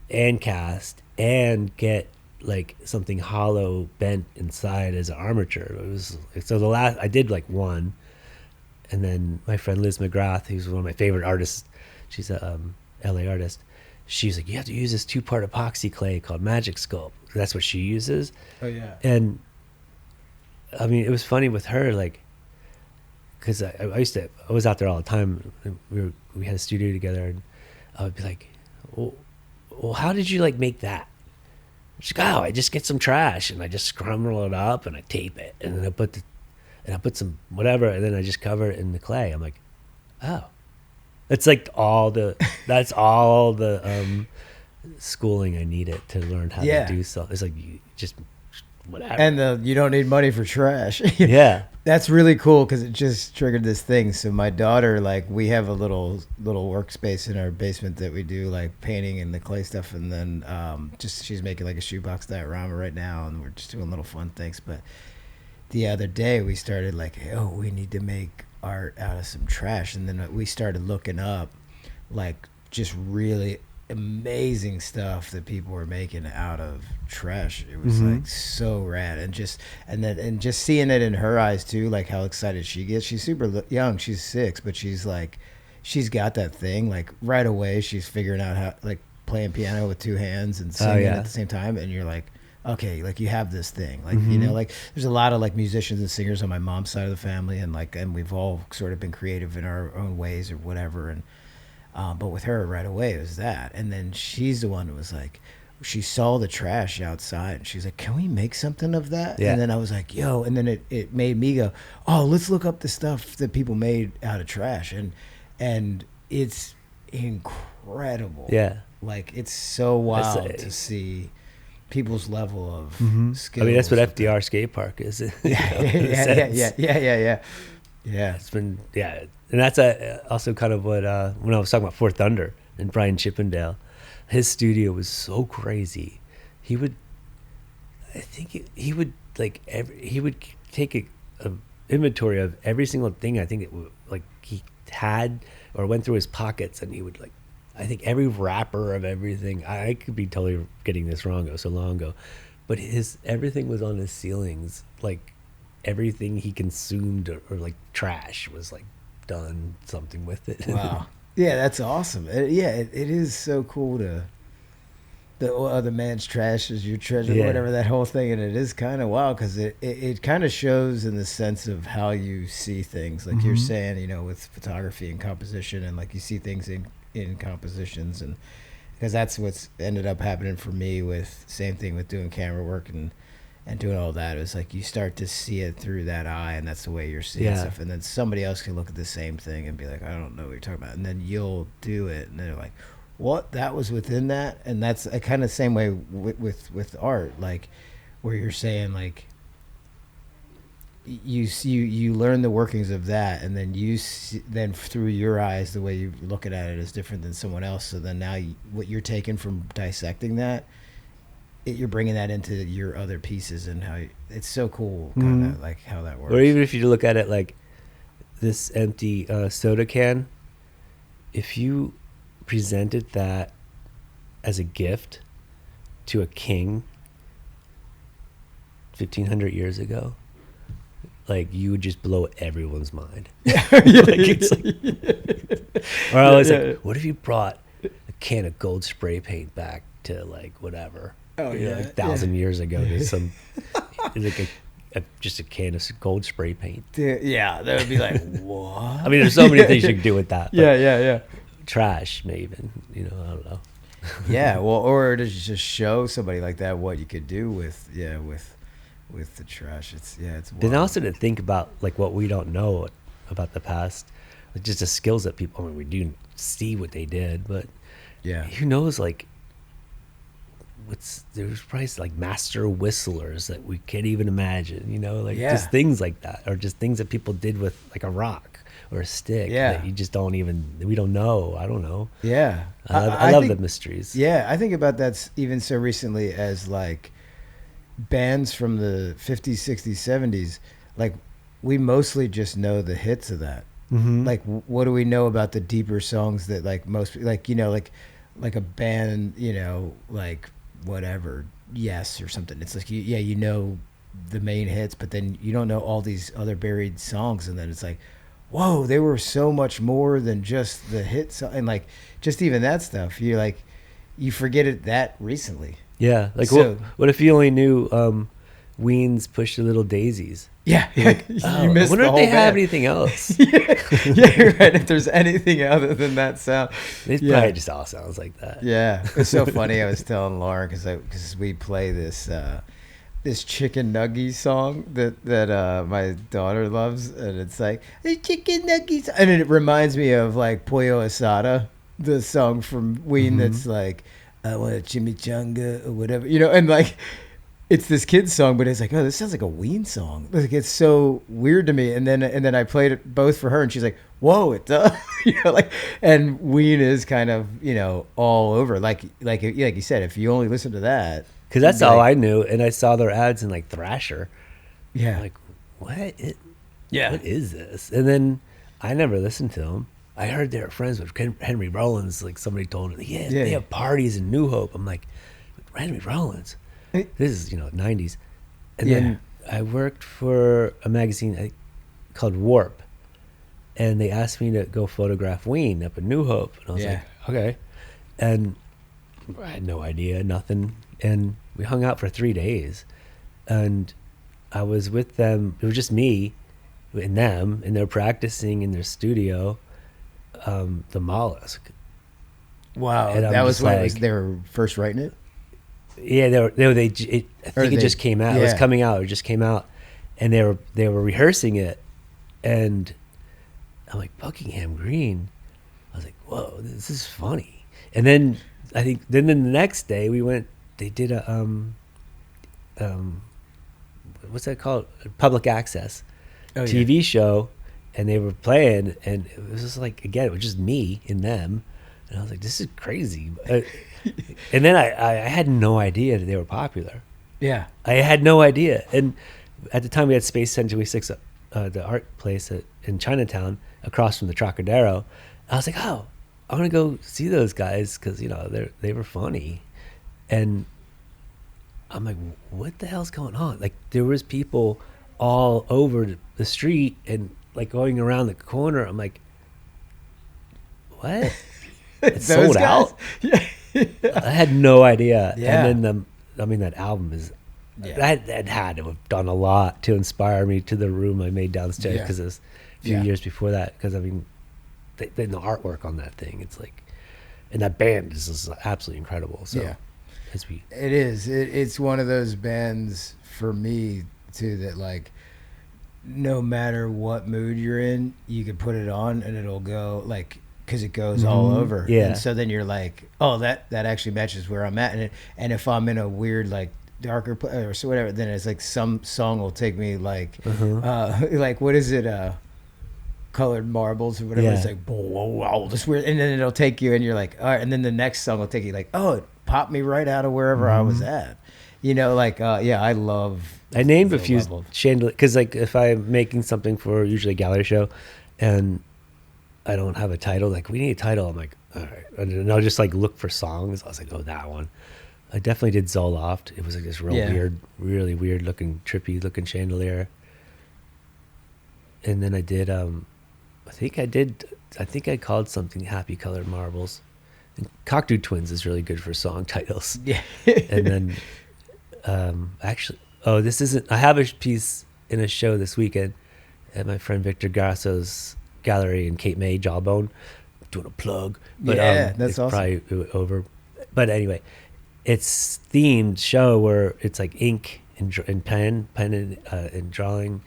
S2: and cast and get, like, something hollow bent inside as an armature. It was so I did like one, and then my friend Liz McGrath, who's one of my favorite artists, she's a LA artist, she's like, you have to use this 2-part epoxy clay called Magic Sculpt. That's what she uses.
S1: Oh yeah.
S2: And I mean, it was funny with her, like, because I was out there all the time. We had a studio together, and I would be like, well, how did you like make that? She's like, oh, I just get some trash and I just crumble it up and I tape it, and then I put some whatever, and then I just cover it in the clay. I'm like, oh, it's like that's all the schooling I needed to learn how to do stuff. It's like you just whatever.
S1: And you don't need money for trash.
S2: Yeah.
S1: That's really cool because it just triggered this thing. So my daughter, like, we have a little workspace in our basement that we do like painting and the clay stuff, and then she's making like a shoebox diorama right now, and we're just doing little fun things. But the other day we started like, oh, we need to make art out of some trash, and then we started looking up like just really amazing stuff that people were making out of trash. It was like so rad, and just seeing it in her eyes too, like how excited she gets. She's super young, she's 6, but she's like, she's got that thing like right away. She's figuring out how, like, playing piano with 2 hands and singing at the same time, and you're like, okay, like you have this thing, like you know, like there's a lot of like musicians and singers on my mom's side of the family, and we've all sort of been creative in our own ways or whatever, and but with her right away it was that. And then she's the one who was like, she saw the trash outside and she's like, can we make something of that? And then I was like, yo, and then it made me go, oh, let's look up the stuff that people made out of trash, and it's incredible. Like it's so wild to see people's level of skill.
S2: I mean, that's what FDR skate park is.
S1: Yeah.
S2: It's been, and that's also kind of what when I was talking about Fourth Thunder and Brian Chippendale, his studio was so crazy. He would take a inventory of every single thing. I think it like he had or went through his pockets, and he would like, I think every wrapper of everything. I could be totally getting this wrong. It was so long ago, but everything was on his ceilings. Like everything he consumed or like trash was like done something with it.
S1: Wow. Yeah, that's awesome. It is so cool to the other man's trash is your treasure, whatever, that whole thing. And it is kind of wild because it kind of shows in the sense of how you see things. Like you're saying, you know, with photography and composition, and like you see things in compositions, and because that's what's ended up happening for me with same thing with doing camera work and doing all that. It was like you start to see it through that eye, and that's the way you're seeing stuff. And then somebody else can look at the same thing and be like, I don't know what you're talking about. And then you'll do it, and they're like, what? That was within that? And that's a kind of same way with art, like where you're saying like you learn the workings of that, and then then through your eyes, the way you're looking at it is different than someone else. So then now what you're taking from dissecting that, you're bringing that into your other pieces, and how it's so cool, kind of like how that works.
S2: Or even if you look at it like this empty soda can, if you presented that as a gift to a king 1,500 years ago, like you would just blow everyone's mind. Or I was like, what if you brought a can of gold spray paint back to like whatever?
S1: Oh yeah,
S2: like 1,000 years ago to some like just a can of gold spray paint.
S1: Yeah, that would be like, what?
S2: I mean, there's so many things you can do with that.
S1: Yeah.
S2: Trash, maybe, you know, I don't know.
S1: Yeah, well, or to just show somebody like that what you could do with the trash. It's wild.
S2: Then also to think about like what we don't know about the past, like just the skills that people. I mean, we do see what they did, but who knows? Like, there's probably like master whistlers that we can't even imagine. You know, like just things like that, or just things that people did with like a rock or a stick that you just we don't know. I don't know.
S1: Yeah,
S2: I love the mysteries.
S1: Yeah, I think about that even so recently as like bands from the 50s, 60s, 70s. Like we mostly just know the hits of that. Like what do we know about the deeper songs that like most, like, you know, like a band, you know, like whatever, Yes or something. It's like you know the main hits, but then you don't know all these other buried songs, and then it's like, whoa, they were so much more than just the hits. And like just even that stuff, you like you forget it that recently.
S2: Yeah, like so, what if you only knew Ween's Push the Little Daisies.
S1: Yeah,
S2: You
S1: you missed
S2: wonder
S1: the
S2: if
S1: whole
S2: they have
S1: band.
S2: anything else.
S1: Yeah, you're right. If there's anything other than that sound,
S2: It
S1: yeah.
S2: probably just all sounds like that.
S1: Yeah, it's so funny. I was telling Lauren because we play this this chicken nuggies song that my daughter loves, and it's like "Hey, chicken nuggies, and it reminds me of like Pollo Asada, the song from Ween that's like I want a chimichanga or whatever, and like it's this kid's song, but it's like, oh, this sounds like a Ween song. Like it's so weird to me. And then I played it both for her, and she's like, whoa, it does, like. And Ween is kind of all over, like you said, if you only listen to that,
S2: Because that's all I knew, and I saw their ads in like Thrasher.
S1: Yeah,
S2: I'm like, what?
S1: yeah,
S2: What is this? And then I never listened to them. I heard they were friends with Henry Rollins. Like somebody told me, yeah, they have parties in New Hope. I'm like, Henry Rollins. This is 90s. And then I worked for a magazine called Warp, and they asked me to go photograph Ween up in New Hope, and I was like, okay. And I had no idea, nothing. And we hung out for 3 days, and I was with them. It was just me and them, and they're practicing in their studio, the Mollusk.
S1: Wow,
S2: And
S1: that was when
S2: like,
S1: they were first writing it.
S2: Yeah, I think it just came out. It was coming out. It just came out, and they were rehearsing it, and I'm like, Buckingham Green. I was like, whoa, this is funny. And then I think then the next day we went. They did a what's that called? Public access TV show, and they were playing, and it was just like, again, it was just me and them, and I was like, this is crazy. And then I had no idea that they were popular.
S1: Yeah,
S2: I had no idea. And at the time we had Space 1026, the art place in Chinatown across from the Trocadero. I was like, oh, I want to go see those guys because they were funny. And I'm like, what the hell's going on? Like there was people all over the street and like going around the corner. I'm like, what? It's sold out.
S1: Yeah.
S2: I had no idea.
S1: Yeah.
S2: And then that album is that had to have done a lot to inspire me to the room I made downstairs, because it was a few years before that. Because the artwork on that thing, it's like, and that band is just absolutely incredible. So it
S1: is. It's one of those bands for me too that like, no matter what mood you're in, you can put it on and it'll go like. Because it goes all over, and so then you're like, oh, that actually matches where I'm at, and if I'm in a weird like darker or so whatever, then it's like some song will take me like, like what is it, Colored Marbles or whatever. It's like, whoa, this weird, and then it'll take you, and you're like, all right, and then the next song will take you like, oh, it popped me right out of wherever I was at, like, I love.
S2: I named a few chandeliers because like if I'm making something for usually a gallery show, and I don't have a title. Like, we need a title. I'm like, all right. And I'll just like look for songs. I was like, oh, that one. I definitely did Zoloft. It was like this weird, really weird looking, trippy looking chandelier. And then I did, I think I called something Happy Colored Marbles. And Cockatoo Twins is really good for song titles. Yeah. And then, actually, I have a piece in a show this weekend at my friend Victor Grasso's gallery in Cape May, Jawbone. Doing a plug, but
S1: that's
S2: it's
S1: awesome.
S2: probably over. But anyway, it's themed show where it's like ink and pen and drawing.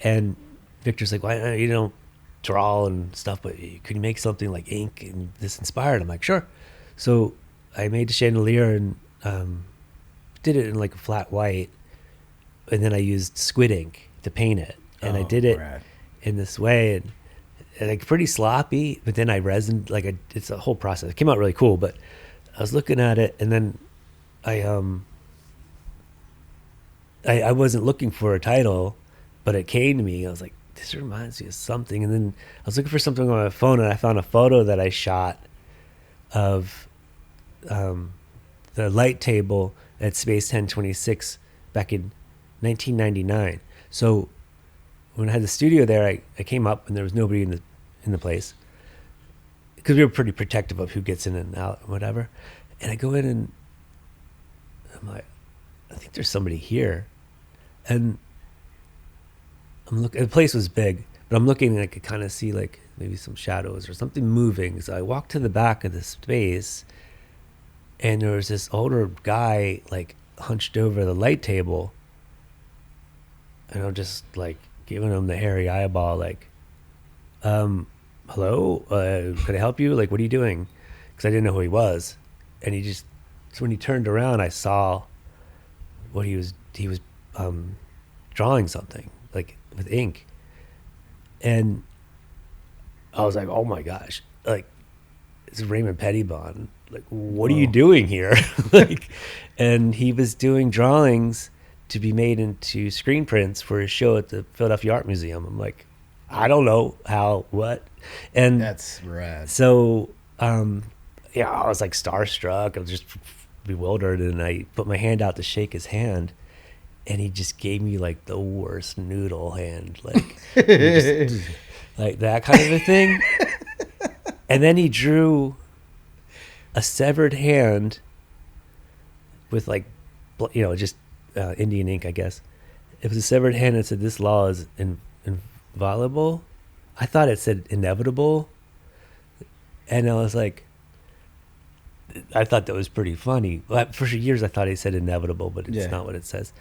S2: And Victor's like, why you don't draw and stuff, but could you make something like ink and this inspired? I'm like, sure. So I made a chandelier and did it in like a flat white, and then I used squid ink to paint it, and I did it in this way, and like pretty sloppy, but then I resined, like it's a whole process. It came out really cool, but I was looking at it, and then I wasn't looking for a title, but it came to me. I was like, this reminds me of something. And then I was looking for something on my phone, and I found a photo that I shot of the light table at Space 1026 back in 1999. So when I had the studio there, I came up and there was nobody in the place, because we were pretty protective of who gets in and out and whatever. And I go in and I'm like, I think there's somebody here. And I'm looking. The place was big, but I'm looking and I could kind of see like maybe some shadows or something moving. So I walked to the back of the space, and there was this older guy like hunched over the light table, and I'm just like giving him the hairy eyeball, like, hello, could I help you? Like, what are you doing? Because I didn't know who he was, and he just, so when he turned around, I saw what he was drawing something like with ink, and I was like, oh my gosh, like, it's Raymond Pettibon. Like, what are you doing here? Like, and he was doing drawings to be made into screen prints for his show at the Philadelphia Art Museum. I'm like, I don't know how, what. And
S1: That's rad.
S2: so, yeah, I was like starstruck. I was just bewildered. And I put my hand out to shake his hand. And he just gave me like the worst noodle hand. Like, just, like that kind of a thing. And then he drew a severed hand with like, just Indian ink, I guess. It was a severed hand that said, "This law is inviolable." I thought it said inevitable. And I was like, I thought that was pretty funny. For years I thought he said inevitable, but it's not what it says.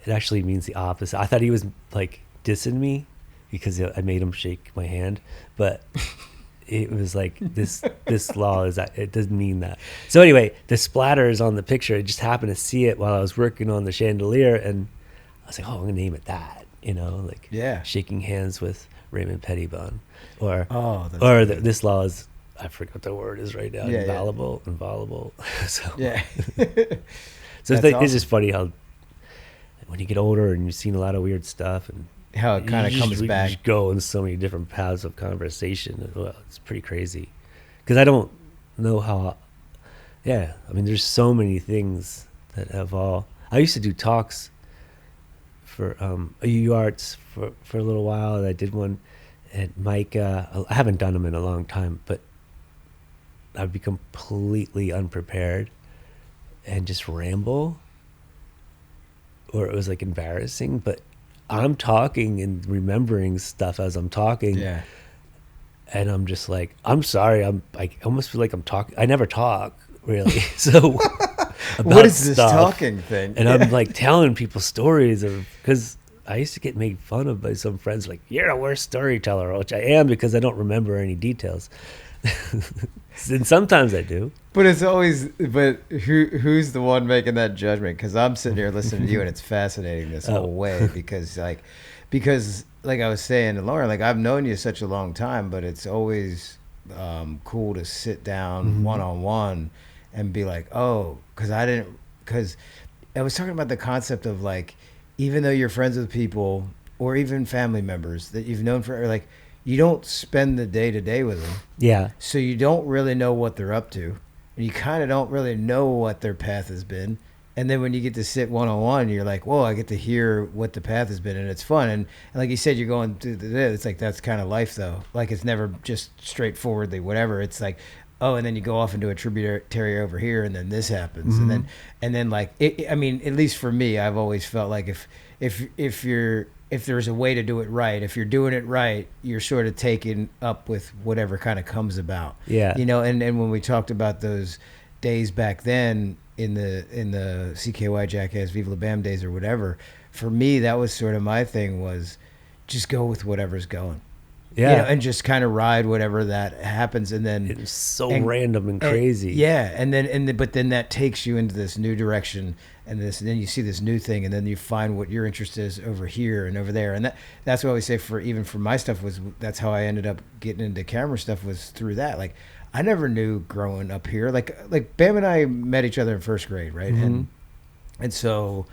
S2: It actually means the opposite. I thought he was like dissing me because I made him shake my hand, but it was like this law is that it doesn't mean that. So anyway, the splatters on the picture, I just happened to see it while I was working on the chandelier, and I was like, oh, I'm gonna name it that, like shaking hands with Raymond Pettibon, or this law is, I forget what the word is right now, inviolable. So so it's
S1: awesome.
S2: just funny how when you get older and you've seen a lot of weird stuff and
S1: how it kind of comes back.
S2: You just go in so many different paths of conversation. Well, it's pretty crazy because I don't know how. Yeah, I mean, there's so many things that have all. I used to do talks for UU Arts for a little while, and I did one at Mike. I haven't done them in a long time, but I'd be completely unprepared and just ramble, or it was like embarrassing, but I'm talking and remembering stuff as I'm talking.
S1: Yeah.
S2: And I'm just like, I'm sorry. I almost feel like I'm talking. I never talk really. So
S1: what is this talking thing?
S2: And I'm like telling people stories because I used to get made fun of by some friends, like, you're the worst storyteller, which I am because I don't remember any details. And sometimes I do.
S1: But it's always, who's the one making that judgment? Because I'm sitting here listening to you, and it's fascinating this whole way because like I was saying to Lauren, like, I've known you such a long time, but it's always cool to sit down one-on-one and be like, oh, because I was talking about the concept of like, even though you're friends with people or even family members that you've known for like, you don't spend the day-to-day with them.
S2: Yeah.
S1: So you don't really know what they're up to. And you kind of don't really know what their path has been. And then when you get to sit one-on-one, you're like, whoa, I get to hear what the path has been. And it's fun. And like you said, you're going through it's like, that's kind of life, though. Like, it's never just straightforwardly whatever. It's like, oh, and then you go off into a tributary over here, and then this happens.
S2: Mm-hmm.
S1: And then like, I mean, at least for me, I've always felt like if there's a way to do it right, if you're doing it right, you're sort of taking up with whatever kind of comes about.
S2: Yeah.
S1: And when we talked about those days back then in the CKY Jackass Viva La Bam days or whatever, for me, that was sort of my thing, was just go with whatever's going.
S2: Yeah.
S1: And just kind of ride whatever that happens. And then
S2: it's so random and crazy.
S1: But then that takes you into this new direction, and then you see this new thing, and then you find what your interest is over here and over there. And that's what I always say for my stuff that's how I ended up getting into camera stuff, was through that. Like, I never knew growing up here, like Bam and I met each other in first grade, right?
S2: Mm-hmm.
S1: And so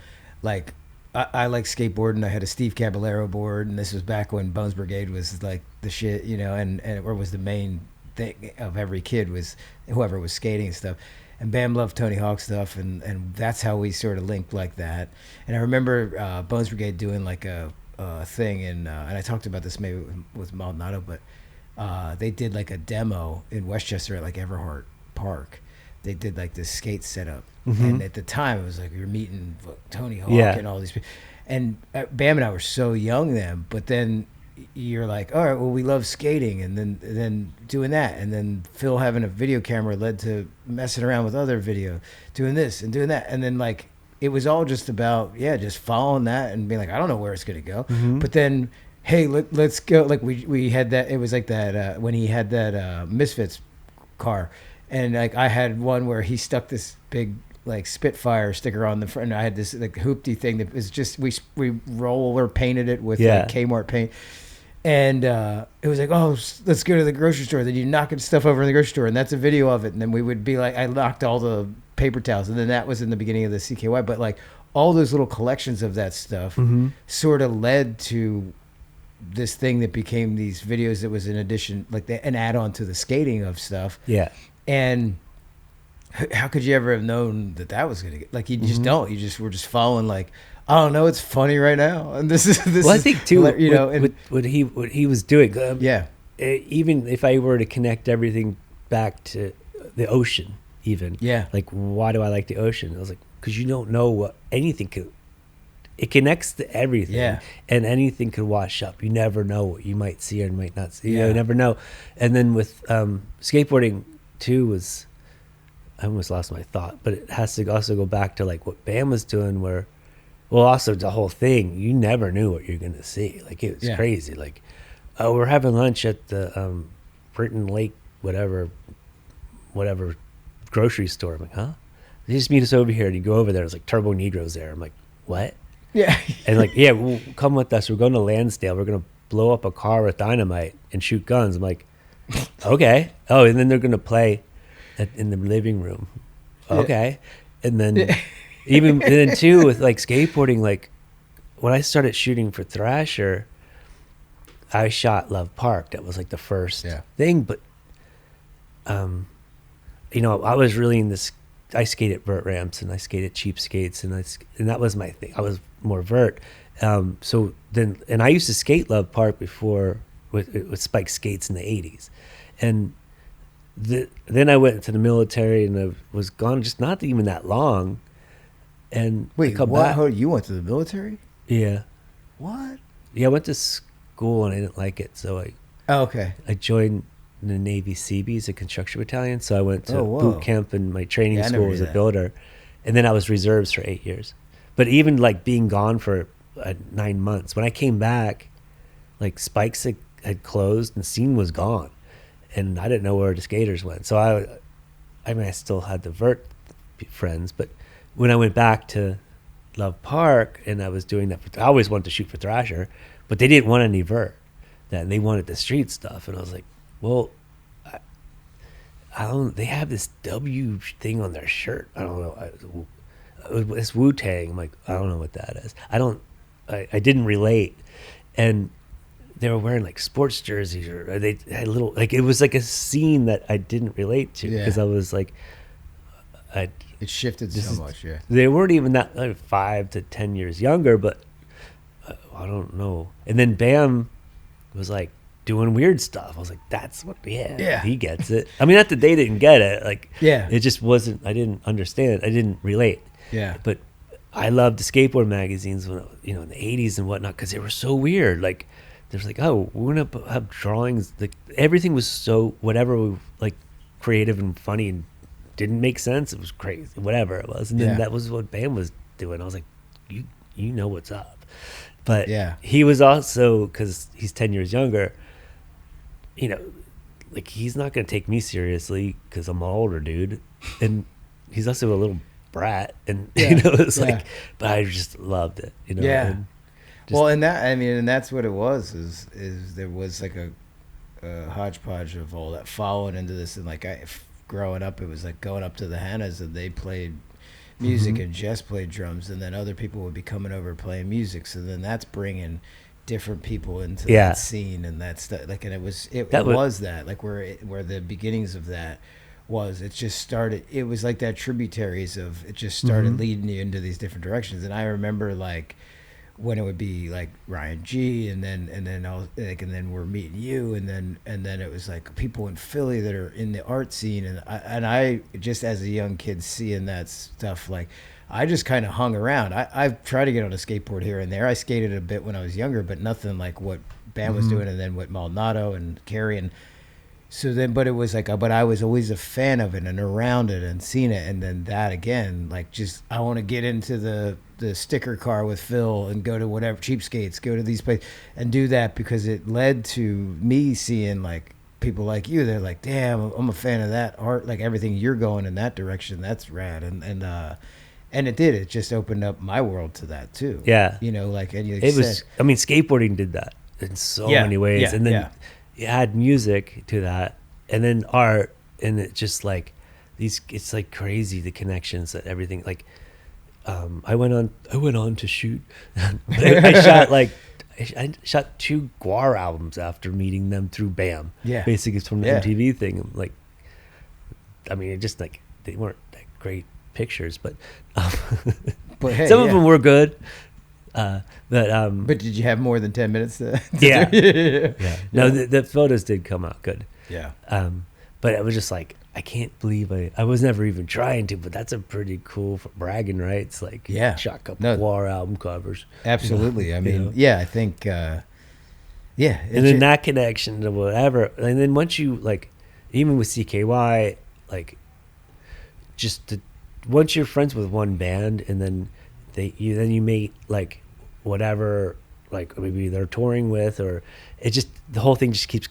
S1: like I like skateboarding. I had a Steve Caballero board, and this was back when Bones Brigade was like the shit, and or was the main thing of every kid, was whoever was skating and stuff. And Bam loved Tony Hawk stuff, and that's how we sort of linked like that. And I remember Bones Brigade doing like a thing, and I talked about this maybe with Maldonado, but they did like a demo in Westchester at like Everhart Park. They did like this skate setup. Mm-hmm. And at the time it was like, we were meeting Tony Hawk and all these people. And Bam and I were so young then, but then you're like, all right, well, we love skating, and then doing that, and then Phil having a video camera led to messing around with other video, doing this and doing that, and then like it was all just about just following that and being like, I don't know where it's gonna go, but then hey, let's go. Like we had that. It was like that when he had that Misfits car, and like I had one where he stuck this big like Spitfire sticker on the front. And I had this like hoopty thing that was just we roller painted it with like Kmart paint. And it was like, oh, let's go to the grocery store. Then you knocking stuff over in the grocery store, and that's a video of it. And then we would be like, I knocked all the paper towels, and then that was in the beginning of the CKY. But like all those little collections of that stuff sort of led to this thing that became these videos that was in addition, like an add-on to the skating of stuff. Yeah. And how could you ever have known that was going to get, like, you just don't. You just were just following like, I don't know, it's funny right now, and this is. Well, I think too, you know, and
S2: what he was doing. Even if I were to connect everything back to the ocean, even like, why do I like the ocean? I was like, because you don't know what anything could. It connects to everything, and anything could wash up. You never know what you might see or might not see. You never know. And then with skateboarding too was, I almost lost my thought, but it has to also go back to like what Bam was doing, where. Well, also the whole thing, you never knew what you're going to see. Like, it was crazy. Like, oh, we're having lunch at the Britton Lake, whatever grocery store. I'm like, huh? They just meet us over here. And you go over there. It's like Turbo Negro's there. I'm like, what?
S1: Yeah.
S2: And like, yeah, well, come with us. We're going to Lansdale. We're going to blow up a car with dynamite and shoot guns. I'm like, okay. Oh, and then they're going to play in the living room. Okay. And then... Even then too, with like skateboarding, like when I started shooting for Thrasher, I shot Love Park. That was like the first thing. But, you know, I was really in this, I skated vert ramps and I skated cheap skates, and that was my thing. I was more vert. So then, and I used to skate Love Park before with spike skates in the 80s. And then I went into the military, and I was gone just not even that long. And
S1: wait, what? You went to the military?
S2: Yeah.
S1: What?
S2: Yeah, I went to school and I didn't like it, so I joined the Navy Seabees, a construction battalion. So I went to boot camp, and my training school was a builder, and then I was reserves for 8 years. But even like being gone for 9 months, when I came back, like Spikes had closed and the scene was gone, and I didn't know where the skaters went. So I mean, I still had the vert friends, but. When I went back to Love Park and I was doing that, I always wanted to shoot for Thrasher, but they didn't want any vert. Then they wanted the street stuff, and I was like, well, I don't. They have this W thing on their shirt. I don't know. It's Wu-Tang. I'm like, I don't know what that is. I didn't relate, and they were wearing like sports jerseys, or they had little like, it was like a scene that I didn't relate to because I was like,
S1: It shifted so much,
S2: They weren't even that 5 to 10 years younger, but I don't know. And then Bam was like doing weird stuff. I was like, that's what, he gets it. I mean, not that they didn't get it. Like, it just wasn't, I didn't understand. I didn't relate.
S1: Yeah.
S2: But I loved the skateboard magazines when, you know, in the 80s and whatnot, because they were so weird. Like, there's like, oh, we're going to have drawings. Like, everything was so, whatever, like, creative and funny and didn't make sense. It was crazy, whatever it was. And then that was what Bam was doing. I was like, you know what's up. But he was also, because he's 10 years younger, you know, like, he's not going to take me seriously because I'm an older dude. And he's also a little brat. And, you know, it's like, but I just loved it, you know.
S1: Yeah. Well, and that, I mean, and that's what it was, is there was like a hodgepodge of all that following into this. And like, growing up, it was like going up to the Hannahs and they played music and Jess played drums, and then other people would be coming over playing music. So then that's bringing different people into that scene and that stuff. Like, and it was that like where the beginnings of that was. It just started. It was like that tributaries of it just started leading you into these different directions. And I remember like when it would be like Ryan G, and then I was like, and then we're meeting you, and then it was like people in Philly that are in the art scene, and I just as a young kid seeing that stuff, like I just kind of hung around. I've tried to get on a skateboard here and there. I skated a bit when I was younger, but nothing like what Bam was doing, and then what Maldonado and Carrie, and so then, but it was like, but I was always a fan of it and around it and seen it. And then that again, like just, I want to get into the sticker car with Phil and go to whatever, Cheapskates, go to these places and do that, because it led to me seeing like people like you. They're like, damn, I'm a fan of that art. Like everything you're going in that direction. That's rad. And it did, it just opened up my world to that too.
S2: Yeah.
S1: You know, like, and you
S2: It was, I mean, skateboarding did that in so many ways. And then you add music to that, and then art, and it just like these, it's like crazy, the connections that everything, like I went on to shoot I shot 2 Guar albums after meeting them through Bam.
S1: Yeah,
S2: basically it's from the MTV thing. I'm like, I mean, it just like, they weren't that great pictures, but
S1: but hey,
S2: some of them were good. But
S1: did you have more than 10 minutes to
S2: yeah.
S1: do?
S2: Yeah. No, the photos did come out good.
S1: Yeah.
S2: But it was just like, I can't believe I was never even trying to, but that's a pretty cool bragging rights. Like, shot a couple Guar album covers.
S1: Absolutely.
S2: You know,
S1: I mean,
S2: you know?
S1: yeah, I think, yeah.
S2: And then that connection to whatever. And then once you, like, even with CKY, like, once you're friends with one band, and then you meet, like, whatever, like, maybe they're touring with, or it just, the whole thing just keeps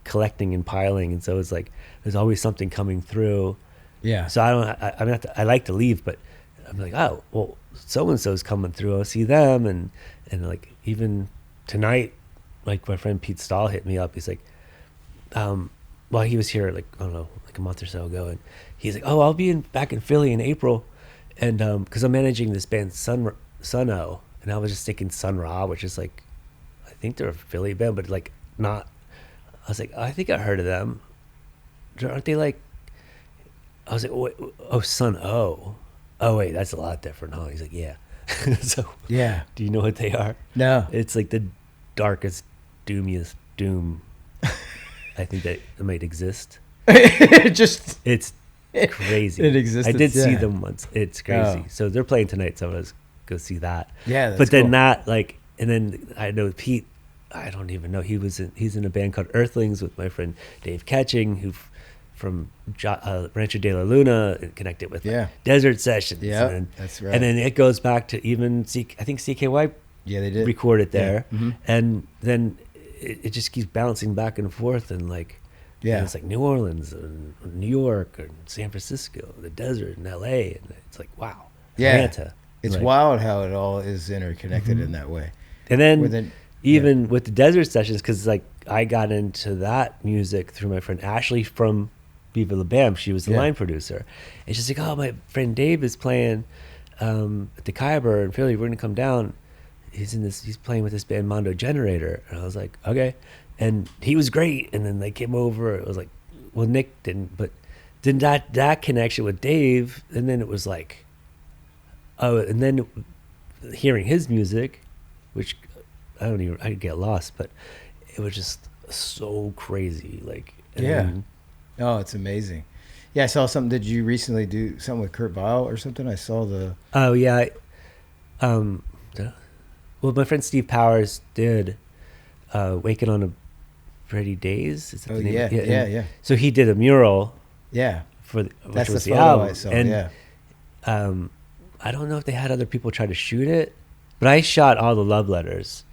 S2: collecting and piling. And so it's like, there's always something coming through.
S1: Yeah.
S2: So I like to leave, but I'm like, oh, well, so-and-so's coming through. I'll see them. And like, even tonight, like, my friend Pete Stahl hit me up. He's like, well, he was here, like, I don't know, like a month or so ago. And he's like, oh, I'll be back in Philly in April. And because I'm managing this band, Sun-O. And I was just thinking Sun Ra, which is like, I think they're a Philly band, but like not. I was like, I think I heard of them. Aren't they like? I was like, oh, Sun-O. Oh wait, that's a lot different, huh? He's like, yeah. So
S1: yeah.
S2: Do you know what they are?
S1: No.
S2: It's like the darkest, doomiest doom. I think that it might exist. It's crazy.
S1: It exists.
S2: I did see them once. It's crazy.
S1: Oh.
S2: So they're playing tonight, so I was go see that.
S1: Yeah, that's
S2: but then
S1: cool.
S2: that, like, and then I know Pete. I don't even know. He's in a band called Earthlings with my friend Dave Ketching, who from Rancho de la Luna, connected with Desert Sessions.
S1: Yeah, that's right.
S2: And then it goes back to even I think CKY.
S1: Yeah, they did
S2: record it there,
S1: Mm-hmm.
S2: and then it just keeps bouncing back and forth, and like. Yeah, and it's like New Orleans, and New York, and San Francisco, the desert, and LA, and it's like, wow.
S1: Yeah,
S2: Atlanta.
S1: it's wild how it all is interconnected in that way.
S2: And then even with the Desert Sessions, because like I got into that music through my friend Ashley from Viva La Bam. She was the line producer, and she's like, "Oh, my friend Dave is playing at the Khyber in Philly. We're gonna come down. He's playing with this band Mondo Generator." And I was like, "Okay." And he was great. And then they came over. It was like, well, Nick didn't, but then that connection with Dave, and then it was like, oh, and then hearing his music, which I get lost, but it was just so crazy. Like,
S1: oh, it's amazing. Yeah, I saw something. Did you recently do something with Kurt Vile or something? I saw the.
S2: Oh yeah, well, my friend Steve Powers did "Waking on a Pretty Days." Is that the name?
S1: Yeah.
S2: So he did a mural.
S1: Yeah.
S2: Which
S1: That's
S2: was
S1: the
S2: the
S1: photo
S2: album.
S1: I saw.
S2: And, I don't know if they had other people try to shoot it, but I shot all the love letters,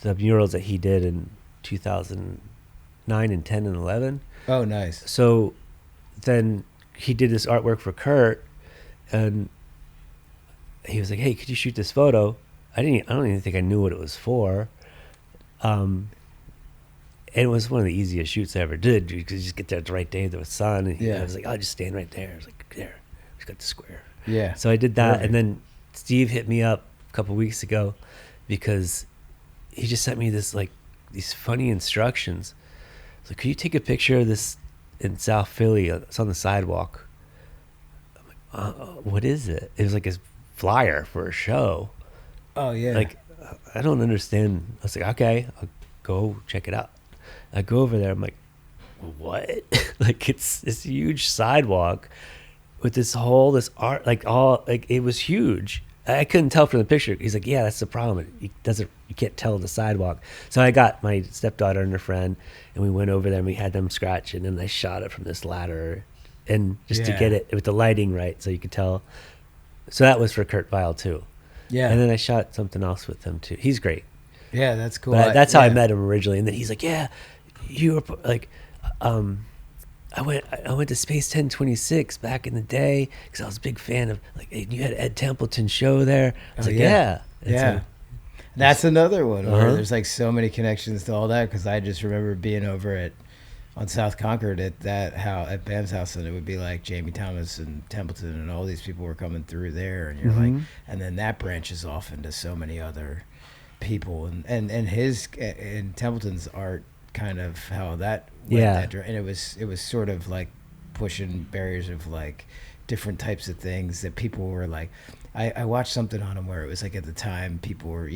S2: the murals that he did in 2009 and 10 and 11.
S1: Oh, nice.
S2: So then he did this artwork for Kurt, and he was like, "Hey, could you shoot this photo?" I don't even think I knew what it was for. And it was one of the easiest shoots I ever did. You could just get there at the right day, there was sun. And I was like, "I'll just stand right there." I was like, "There, just got the square."
S1: Yeah.
S2: So I did that.
S1: Perfect.
S2: And then Steve hit me up a couple weeks ago because he just sent me these funny instructions. So could you take a picture of this in South Philly? It's on the sidewalk. I'm like, what is it? It was like a flyer for a show.
S1: Oh, yeah.
S2: Like, I don't understand. I was like, okay, I'll go check it out. I go over there. I'm like, what? Like, it's this huge sidewalk with this art, like it was huge. I couldn't tell from the picture. He's like, yeah, that's the problem. You can't tell the sidewalk. So I got my stepdaughter and her friend, and we went over there and we had them scratch, and then I shot it from this ladder, and just to get it with the lighting right, so you could tell. So that was for Kurt Weill too.
S1: Yeah.
S2: And then I shot something else with him too. He's great.
S1: Yeah, that's cool.
S2: But that's how I met him originally. And then he's like, yeah, you were like, I went to Space 1026 back in the day because I was a big fan of, like, you had Ed Templeton's show there. I was like, yeah.
S1: Yeah. That's another one where there's like so many connections to all that, because I just remember being over on South Concord at Bam's house, and it would be like Jamie Thomas and Templeton and all these people were coming through there, and you're like, and then that branches off into so many other people, and Templeton's art, kind of how that went and it was sort of like pushing barriers of like different types of things that people were like, I watched something on him where it was like, at the time people were,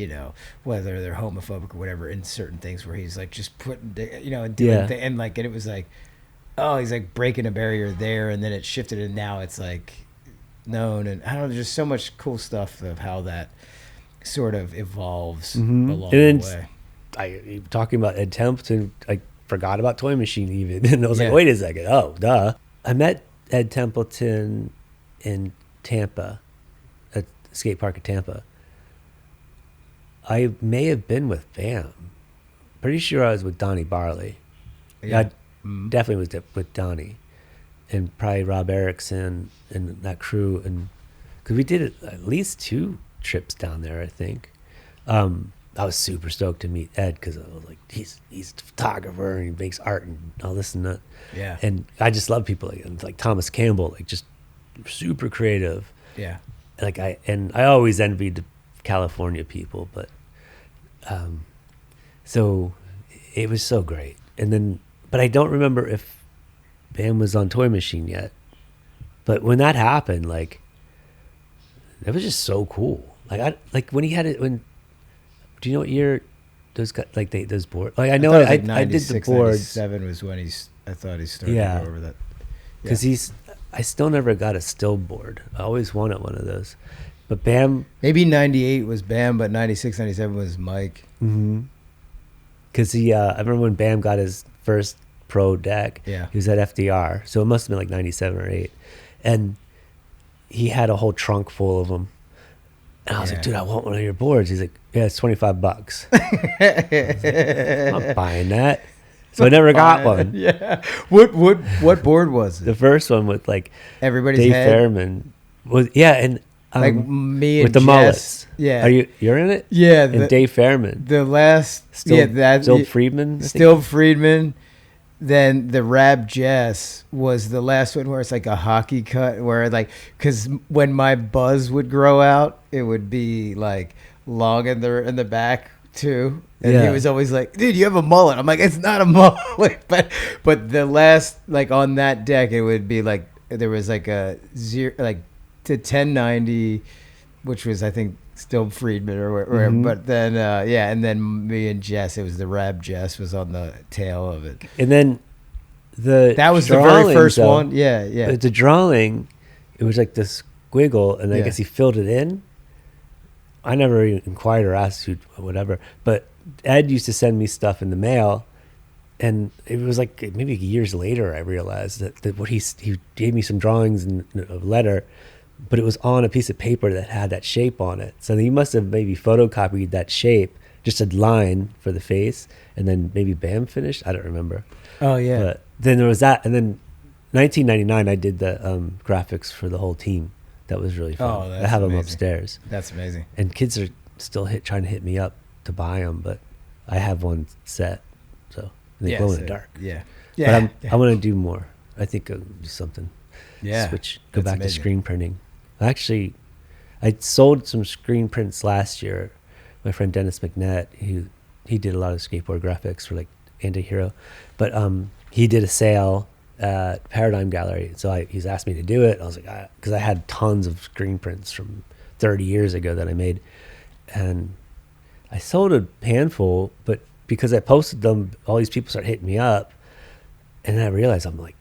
S1: whether they're homophobic or whatever, in certain things where he's like just putting, and doing and like, and it was like, oh, he's like breaking a barrier there, and then it shifted, and now it's like known, and I don't know, there's so much cool stuff of how that sort of evolves along the way.
S2: Talking about Ed Templeton, I forgot about Toy Machine even, and I was like, wait a second, oh, duh. I met Ed Templeton in Tampa, at the skate park at Tampa. I may have been with Bam. Pretty sure I was with Donnie Barley. I definitely was with Donnie, and probably Rob Erickson and that crew, and because we did at least 2 trips down there, I think. I was super stoked to meet Ed, because I was like, he's a photographer and he makes art and all this and that. Yeah. And I just love people like Thomas Campbell, like just super creative.
S1: Yeah.
S2: Like I always envied the California people, but so it was so great. And then, but I don't remember if Bam was on Toy Machine yet. But when that happened, like, it was just so cool. Like when he had it, do you know what year those got, like those boards? Like I know I did the boards.
S1: 97 was when I thought he started over that.
S2: Because I still never got a still board. I always wanted one of those. But Bam,
S1: maybe 98 was Bam, but 96, 97 was Mike.
S2: Because I remember when Bam got his first pro deck.
S1: Yeah,
S2: he was at FDR, so it must have been like 97 or 8, and he had a whole trunk full of them. And I was like, dude, I want one of your boards. He's like, yeah, it's $25. I'm not buying that. So I never got one.
S1: Yeah. What board was it?
S2: The first one with like
S1: everybody's
S2: Dave
S1: head?
S2: Fairman. And
S1: like me and
S2: with the
S1: Jess,
S2: mullets.
S1: Yeah.
S2: You're in it?
S1: Yeah.
S2: And Dave Fairman.
S1: The last
S2: Still Friedman.
S1: Still Friedman. Then the Raab Jess was the last one where it's like a hockey cut, where like, because when my buzz would grow out, it would be like long in the back too. And he was always like, dude, you have a mullet. I'm like, it's not a mullet. But the last, like on that deck, it would be like, there was like a 0, like to 1090, which was, I think, still Friedman or whatever. But then, and then me and Jess, it was the Raab Jess was on the tail of it.
S2: And then that was
S1: the very first one. Yeah.
S2: The drawing, it was like this squiggle, and I guess he filled it in. I never even inquired or asked who, whatever. But Ed used to send me stuff in the mail, and it was like maybe years later I realized that what he gave me some drawings and a letter, but it was on a piece of paper that had that shape on it. So he must have maybe photocopied that shape, just a line for the face, and then maybe Bam finished. I don't remember.
S1: Oh yeah.
S2: But then there was that, and then 1999 I did the graphics for the whole team. That was really fun.
S1: Oh,
S2: I have them upstairs.
S1: That's amazing.
S2: And kids are still trying to hit me up to buy them, but I have one set, so they glow in the dark.
S1: Yeah.
S2: But I want to do more. I think I'll do something.
S1: Yeah.
S2: Go back to screen printing. Actually, I sold some screen prints last year. My friend Dennis McNett, he did a lot of skateboard graphics for like Anti-Hero, but he did a sale at Paradigm Gallery. So he's asked me to do it. I was like, because I had tons of screen prints from 30 years ago that I made, and I sold a handful, but because I posted them, all these people start hitting me up, and then I realized I'm like,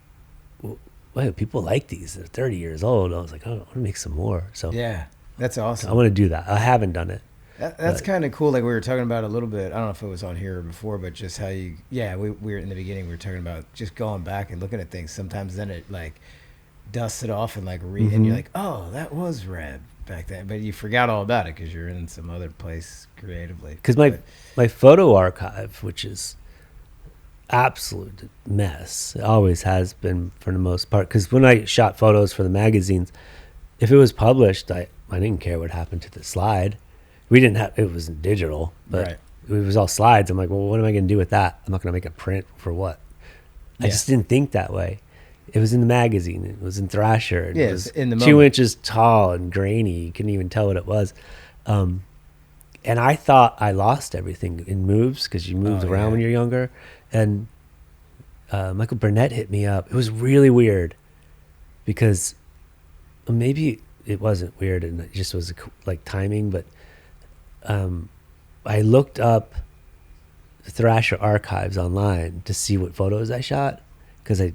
S2: wait, people like these. They're 30 years old. I was like, oh, I want to make some more. So
S1: Yeah, that's awesome.
S2: I want to do that. I haven't done it.
S1: That's kind of cool. Like we were talking about a little bit. I don't know if it was on here before, but just how we were in the beginning. We were talking about just going back and looking at things. Sometimes then it like dusts it off and like and you're like, oh, that was Raab back then, but you forgot all about it because you're in some other place creatively.
S2: Because my photo archive, which is absolute mess, it always has been for the most part. Because when I shot photos for the magazines, if it was published, I didn't care what happened to the slide. We didn't have, it wasn't digital, but
S1: Right.
S2: it was all slides. I'm like, well, what am I going to do with that? I'm not going to make a print for what? I just didn't think that way. It was in the magazine. It was in Thrasher. It was
S1: in the
S2: 2
S1: moment.
S2: inches tall and grainy. You couldn't even tell what it was. And I thought I lost everything in moves because you moved around when you're younger. And Michael Burnett hit me up. It was really weird because maybe it wasn't weird and it just was like timing, but I looked up the Thrasher archives online to see what photos I shot because I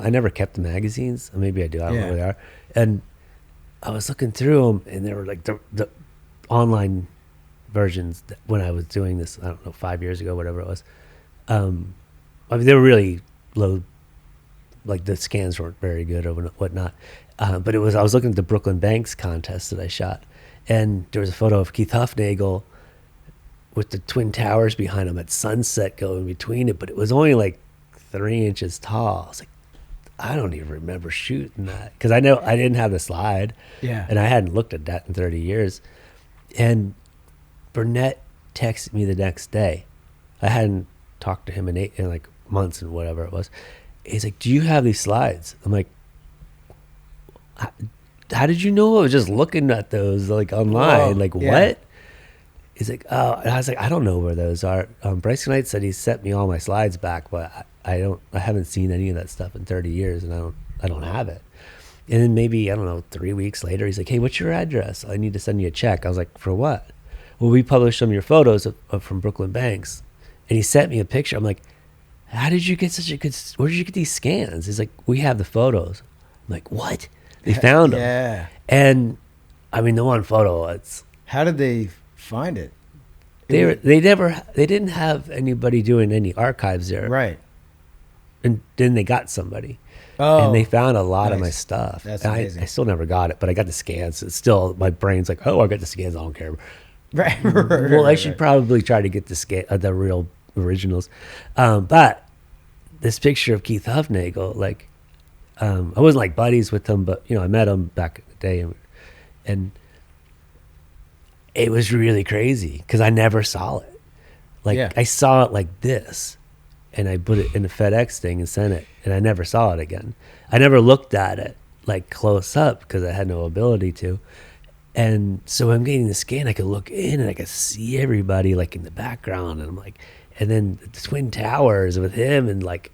S2: never kept the magazines. Or maybe I do. I don't know where they are. And I was looking through them, and they were like the online versions when I was doing this. I don't know, 5 years ago, whatever it was. I mean, they were really low. Like the scans weren't very good or whatnot. But I was looking at the Brooklyn Banks contest that I shot, and there was a photo of Keith Huffnagel with the Twin Towers behind him at sunset going between it, but it was only like 3 inches tall. I was like, I don't even remember shooting that because I know I didn't have the slide, and I hadn't looked at that in 30 years. And Burnett texted me the next day. I hadn't talked to him in like months and whatever it was. He's like, "Do you have these slides?" I'm like, how did you know? I was just looking at those like online. What? He's like, oh, and I was like, I don't know where those are. Bryce Knight said he sent me all my slides back, but I haven't seen any of that stuff in 30 years, and I don't have it. And then maybe, I don't know, 3 weeks later, he's like, hey, what's your address? I need to send you a check. I was like, for what? Well, we published some of your photos from Brooklyn Banks, and he sent me a picture. I'm like, how did you get such a good? Where did you get these scans? He's like, we have the photos. I'm like, what? They found them.
S1: Yeah.
S2: And I mean, the one photo, it's.
S1: How did they find it?
S2: They didn't have anybody doing any archives there.
S1: Right.
S2: And then they got somebody.
S1: Oh.
S2: And they found a lot of my
S1: nice.
S2: stuff.
S1: That's
S2: and
S1: amazing.
S2: I still never got it, but I got the scans. It's still, my brain's like, oh, I got the scans. I don't care.
S1: Right.
S2: Well, I should probably try to get the real originals. But this picture of Keith Huffnagel, like, I wasn't like buddies with him, but I met him back in the day, and it was really crazy because I never saw it. Like I saw it like this, and I put it in the FedEx thing and sent it, and I never saw it again. I never looked at it like close up because I had no ability to. And so I'm getting the scan. I could look in and I could see everybody like in the background, and I'm like, and then the Twin Towers with him, and like,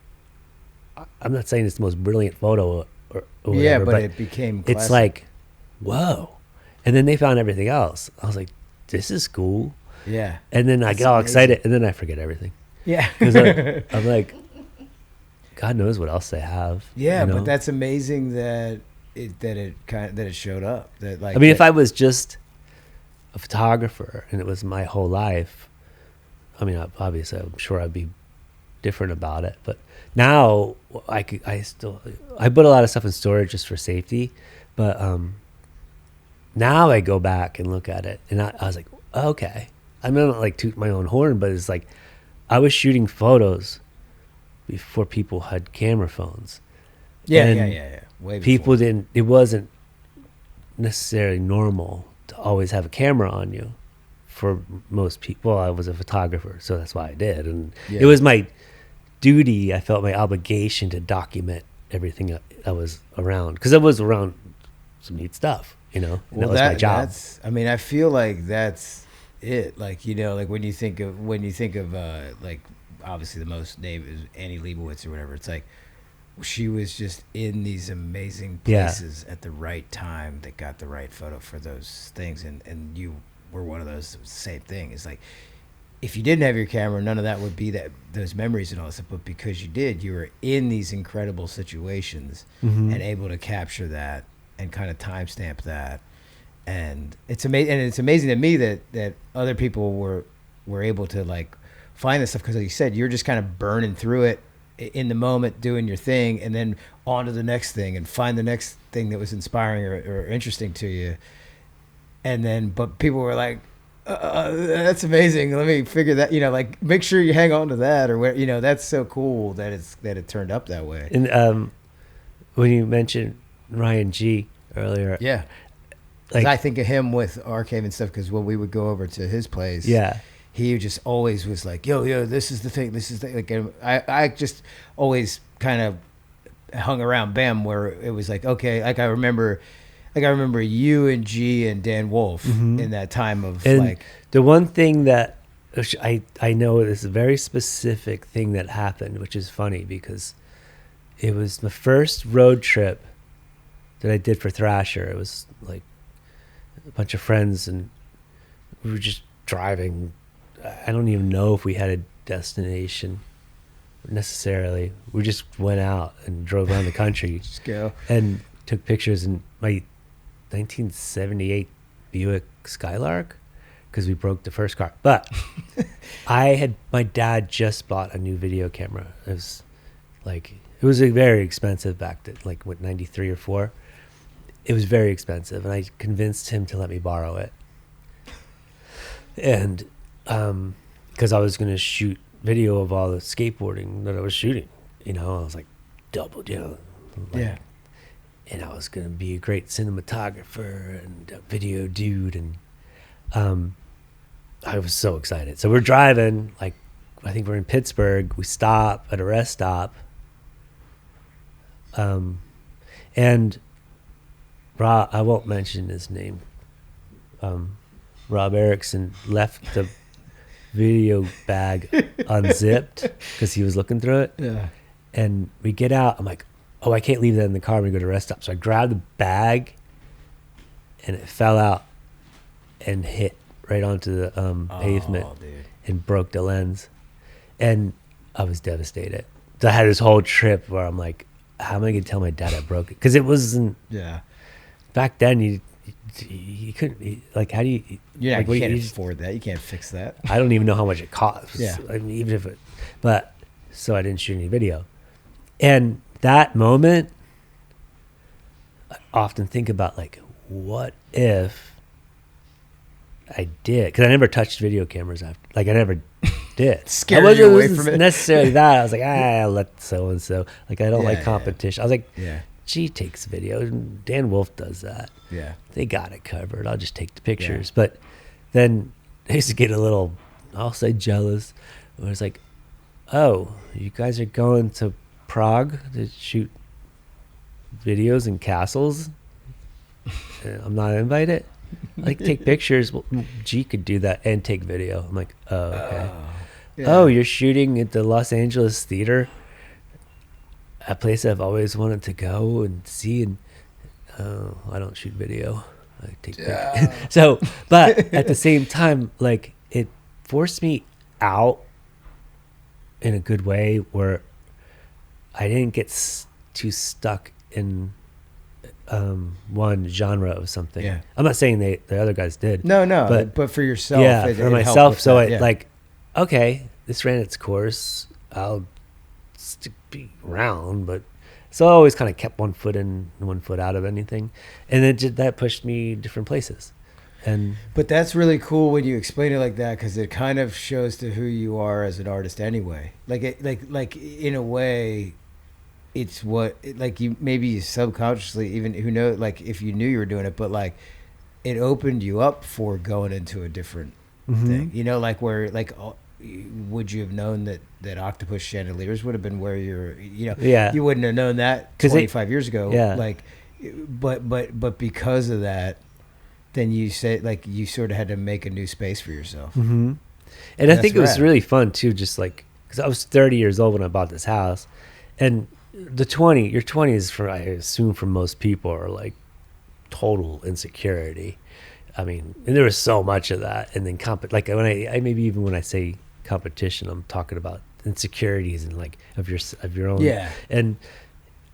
S2: I'm not saying it's the most brilliant photo or whatever,
S1: but it became classic.
S2: It's like, whoa. And then they found everything else. I was like, this is cool.
S1: Yeah.
S2: And then I get all excited, and then I forget everything.
S1: Yeah.
S2: Because I'm like, God knows what else they have.
S1: Yeah, but that's amazing that it showed up. That like,
S2: I mean, if I was just a photographer and it was my whole life, I mean, obviously, I'm sure I'd be different about it. But now I put a lot of stuff in storage just for safety. But now I go back and look at it, and I was like, okay. I'm not like toot my own horn, but it's like I was shooting photos before people had camera phones.
S1: Yeah. Way
S2: people
S1: before.
S2: didn't. It wasn't necessarily normal to always have a camera on you. For most people, I was a photographer, so that's why I did, and it was my duty. I felt my obligation to document everything I was around, because I was around some neat stuff, and that was my job.
S1: I feel like that's it. Like like when you think of like, obviously the most name is Annie Leibovitz or whatever. It's like she was just in these amazing places at the right time that got the right photo for those things, and you were one of those. Same thing. It's like if you didn't have your camera, none of that would be those memories and all that stuff. But because you did, you were in these incredible situations and able to capture that and kind of timestamp that. And it's amazing. And it's amazing to me that other people were able to like find this stuff, because like you said, you're just kind of burning through it in the moment, doing your thing, and then on to the next thing and find the next thing that was inspiring or interesting to you. And then, but people were like, that's amazing. Let me figure that, like make sure you hang on to that, or where, that's so cool that it turned up that way.
S2: And when you mentioned Ryan G earlier,
S1: yeah, like I think of him with Arcade and stuff, because when we would go over to his place, he just always was like, yo, this is the thing, like I just always kind of hung around Bam, where it was like, okay, like I remember you and G and Dan Wolf in that time of
S2: and
S1: like
S2: the one thing that I know is a very specific thing that happened, which is funny because it was the first road trip that I did for Thrasher. It was like a bunch of friends and we were just driving. I don't even know if we had a destination necessarily. We just went out and drove around the country.
S1: Just go.
S2: And took pictures in my 1978 Buick Skylark, because we broke the first car. But my dad just bought a new video camera. It was very expensive back then, like what, 93 or 4. It was very expensive, and I convinced him to let me borrow it. And because I was going to shoot video of all the skateboarding that I was shooting, I was like double,
S1: yeah.
S2: And I was going to be a great cinematographer and a video dude. And I was so excited. So we're driving, like, I think we're in Pittsburgh. We stop at a rest stop. And Rob, I won't mention his name. Rob Erickson left the video bag unzipped because he was looking through it.
S1: Yeah.
S2: And we get out. I'm like, oh, I can't leave that in the car when we go to rest stop. So I grabbed the bag and it fell out and hit right onto the pavement and broke the lens. And I was devastated. So I had this whole trip where I'm like, how am I going to tell my dad I broke it? Because it wasn't, back then you couldn't, like, how do you,
S1: yeah,
S2: like,
S1: you can't afford that. You can't fix that.
S2: I don't even know how much it costs.
S1: Yeah.
S2: I mean, even if but so I didn't shoot any video. And that moment, I often think about, like, what if I did? Because I never touched video cameras after. Like, I never did.
S1: Scared you away from it?
S2: Necessarily that. I was like, I'll let so-and-so. Like, I don't like competition. I was like,
S1: yeah.
S2: G takes video. Dan Wolf does that.
S1: Yeah.
S2: They got it covered. I'll just take the pictures. Yeah. But then I used to get a little, I'll say, jealous. Where it's like, oh, you guys are going to Prague to shoot videos in castles? I'm not invited? Like, take pictures. Well, G could do that and take video. I'm like, oh, okay. Oh, you're shooting at the Los Angeles Theater? A place I've always wanted to go and see, and I don't shoot video. I take pictures. So, but at the same time, like, it forced me out in a good way where I didn't get too stuck in one genre of something. Yeah. I'm not saying the other guys did.
S1: No, but for yourself.
S2: Yeah, for myself. So like, okay, this ran its course. I'll be around, but so I always kind of kept one foot in, one foot out of anything, and that pushed me different places.
S1: But that's really cool when you explain it like that, because it kind of shows to who you are as an artist anyway. Like in a way, it's what, like, you maybe subconsciously, even, who knows, like, if you knew you were doing it, but like it opened you up for going into a different thing. Like, where, like, would you have known that octopus chandeliers would have been where you're, you wouldn't have known that 25 years ago.
S2: Yeah.
S1: Like, but because of that, then you said, like, you sort of had to make a new space for yourself.
S2: And I think it was really fun too, just like, because I was 30 years old when I bought this house, and your 20s, I assume for most people, are like total insecurity. I mean, and there was so much of that. And then like when I maybe even when I say competition, I'm talking about insecurities and like of your own.
S1: Yeah.
S2: And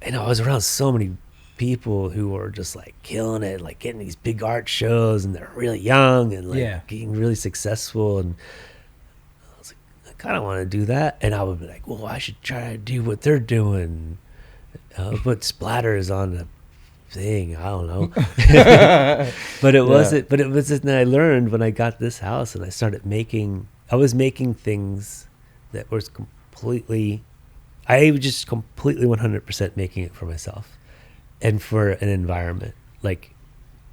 S2: I was around so many people who were just like killing it, like getting these big art shows, and they're really young and like getting really successful. And I was like, I kind of want to do that. And I would be like, well, I should try to do what they're doing. Put splatters on the thing. I don't know. But it wasn't. But it was. And I learned when I got this house and I started making. I was making things that was completely. I was just completely 100% making it for myself, and for an environment. Like,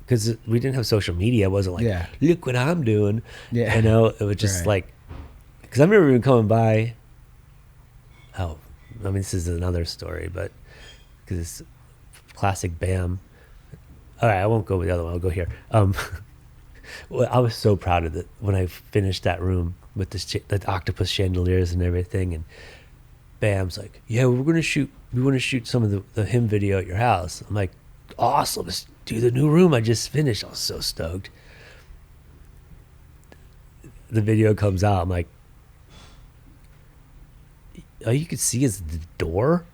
S2: because we didn't have social media. It wasn't like, look what I'm doing. Yeah. You know, it was just like, because I remember even coming by. Oh, I mean, this is another story, but because it's classic BAM. All right, I won't go with the other one. I'll go here. Well, I was so proud of it when I finished that room with the octopus chandeliers and everything. And BAM's like, yeah, we want to shoot some of the hymn video at your house. I'm like, awesome, let's do the new room I just finished. I was so stoked. The video comes out. I'm like, all you could see is the door.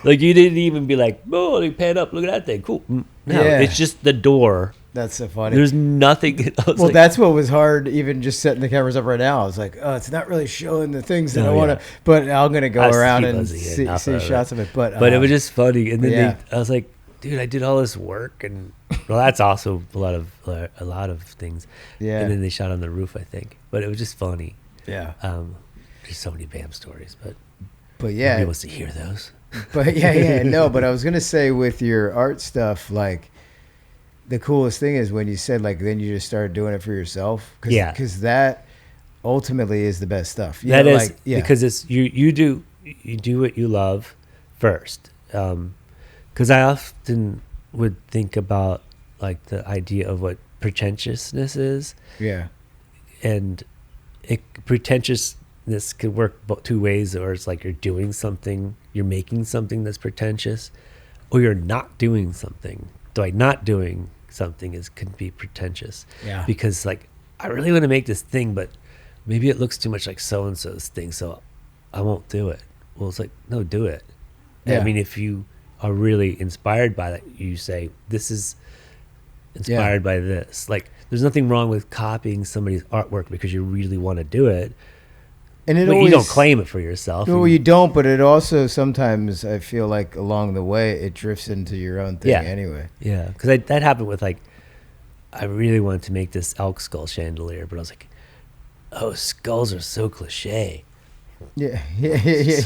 S2: Like you didn't even be like, oh, they pan up, look at that thing, cool. No, it's just the door.
S1: That's so funny.
S2: There's nothing. Well,
S1: like, that's what was hard, even just setting the cameras up right now. I was like, oh, it's not really showing the things that I want to, but I'm going to go around and see shots of it. But
S2: it was just funny. And then I was like, dude, I did all this work. And well, that's also a lot of things. Yeah. And then they shot on the roof, I think. But it was just funny. Yeah. There's so many BAM stories, but yeah, nobody wants to hear those.
S1: But no. But I was gonna say with your art stuff, like the coolest thing is when you said like then you just started doing it for yourself. Because that ultimately is the best stuff.
S2: That is because it's you do what you love first. Because I often would think about like the idea of what pretentiousness is. Yeah, and pretentiousness could work two ways, or it's like you're making something that's pretentious, or you're not doing something. Like not doing something could be pretentious. Yeah. Because like I really want to make this thing, but maybe it looks too much like so and so's thing, so I won't do it. Well, it's like, no, do it. Yeah. I mean, if you are really inspired by that, you say, this is inspired by this. Like there's nothing wrong with copying somebody's artwork because you really want to do it. And you don't claim it for yourself.
S1: No, you don't, but it also sometimes, I feel like along the way, it drifts into your own thing anyway.
S2: Yeah, because that happened with like, I really wanted to make this elk skull chandelier, but I was like, oh, skulls are so cliche.
S1: Yeah.
S2: It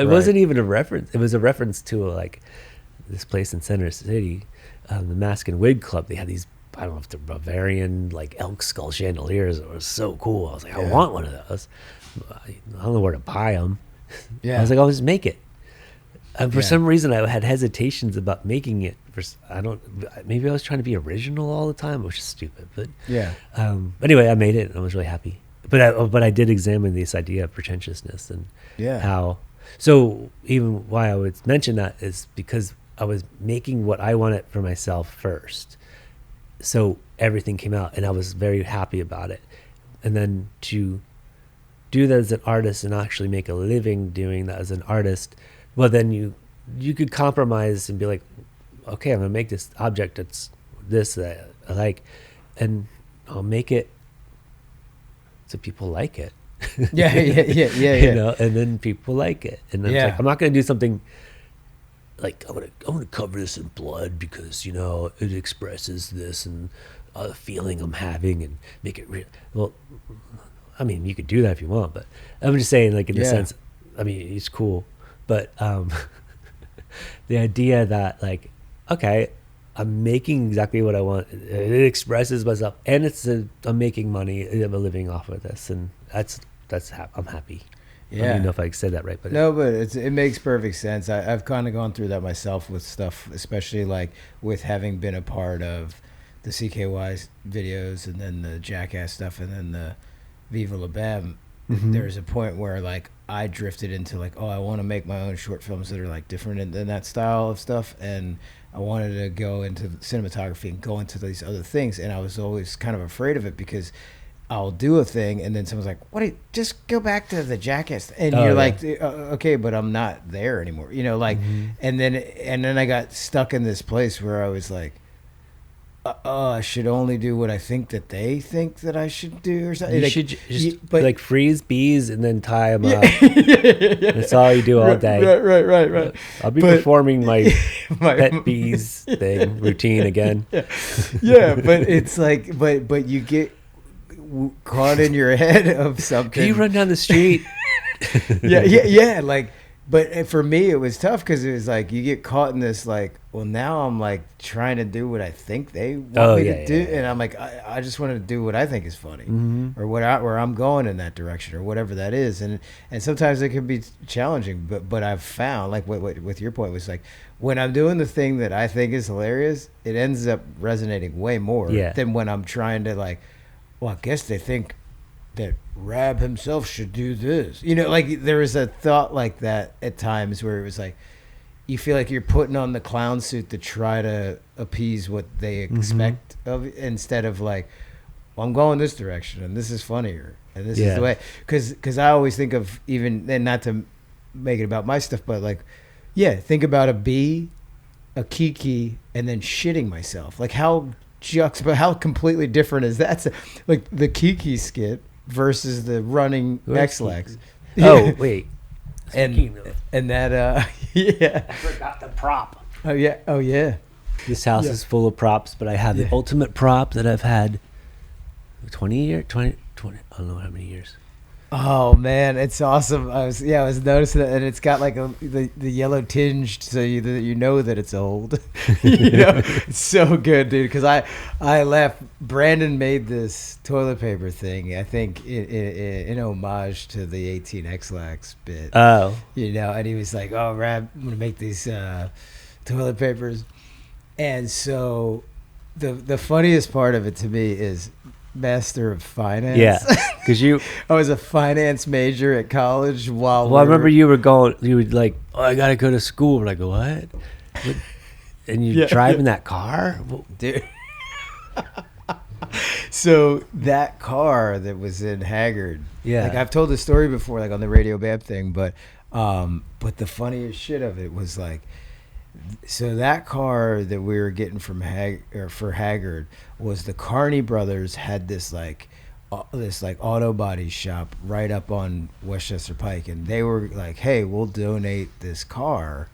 S2: wasn't even a reference. It was a reference to like this place in Center City, the Mask and Wig Club. They had these, I don't know if they're Bavarian, like elk skull chandeliers. It was so cool. I was like, I want one of those. I don't know where to buy them. Yeah. I was like, I'll just make it. And for some reason, I had hesitations about making it. Maybe I was trying to be original all the time, which is stupid. But anyway, I made it and I was really happy. But I did examine this idea of pretentiousness and how. So even why I would mention that is because I was making what I wanted for myself first. So everything came out and I was very happy about it. And then to do that as an artist and actually make a living doing that as an artist, well, then you could compromise and be like, okay, I'm going to make this object that's this that I like, and I'll make it so people like it.
S1: Yeah.
S2: You know, and then people like it. And then it's like, I'm not going to do something like I'm gonna cover this in blood because you know it expresses this and a feeling I'm having and make it real. Well, I mean you could do that if you want, but I'm just saying like in the sense, I mean it's cool, but the idea that like okay, I'm making exactly what I want. It expresses myself, and I'm making money. I'm living off of this, and I'm happy. Yeah. I don't even know if I said that right, but
S1: it makes perfect sense. I've kind of gone through that myself with stuff, especially like with having been a part of the CKY videos and then the Jackass stuff and then the Viva La Bam. Mm-hmm. There's a point where like I drifted into like, oh, I want to make my own short films that are like different than that style of stuff, and I wanted to go into cinematography and go into these other things, and I was always kind of afraid of it because I'll do a thing and then someone's like, "What? Just go back to the Jackass," and you're like, "Okay, but I'm not there anymore," you know, like, and then I got stuck in this place where I was like, I should only do what I think that they think that I should do, or something.
S2: You
S1: like,
S2: should just like freeze bees and then tie them up. That's all you do all day.
S1: Right.
S2: I'll be performing my pet bees routine again.
S1: Yeah, but it's like, but you get caught in your head of something.
S2: Can you run down the street?
S1: yeah. Like, but for me, it was tough because it was like you get caught in this like, well, now I'm like trying to do what I think they want me to do, and I'm like, I just want to do what I think is funny, or where I'm going in that direction, or whatever that is, and sometimes it can be challenging. But I've found, like what with your point was like, when I'm doing the thing that I think is hilarious, it ends up resonating way more than when I'm trying to like, well, I guess they think that Raab himself should do this. You know, like there was a thought like that at times where it was like, you feel like you're putting on the clown suit to try to appease what they expect of you, instead of like, well, I'm going this direction and this is funnier and this is the way. Because I always think of, even, and not to make it about my stuff, but like, think about a bee, a kiki, and then shitting myself. Like how completely different is that? So, like the kiki skit versus the running X-Lax.
S2: Oh, wait.
S1: And that,
S2: I forgot the prop.
S1: Oh, yeah.
S2: This house is full of props, but I have the ultimate prop that I've had 20, I don't know how many years.
S1: Oh man, it's awesome. I was noticing that, and it's got like the yellow tinge, so you know that it's old. You know, it's so good, dude. Because I laughed. Brandon made this toilet paper thing, I think, in homage to the 18X-Lax bit.
S2: Oh,
S1: you know, and he was like, "Oh, Raab, I'm gonna make these toilet papers," and so the funniest part of it to me is Master of Finance.
S2: Yeah, because
S1: I was a finance major at college.
S2: I remember you were like, "Oh, I gotta go to school." And I go, "What?" And you driving that car,
S1: dude. So that car that was in Haggard, like I've told the story before, like on the Radio Bab thing, but the funniest shit of it was like, so that car that we were getting from for Haggard was the Carney brothers had this auto body shop right up on Westchester Pike, and they were like, "Hey, we'll donate this car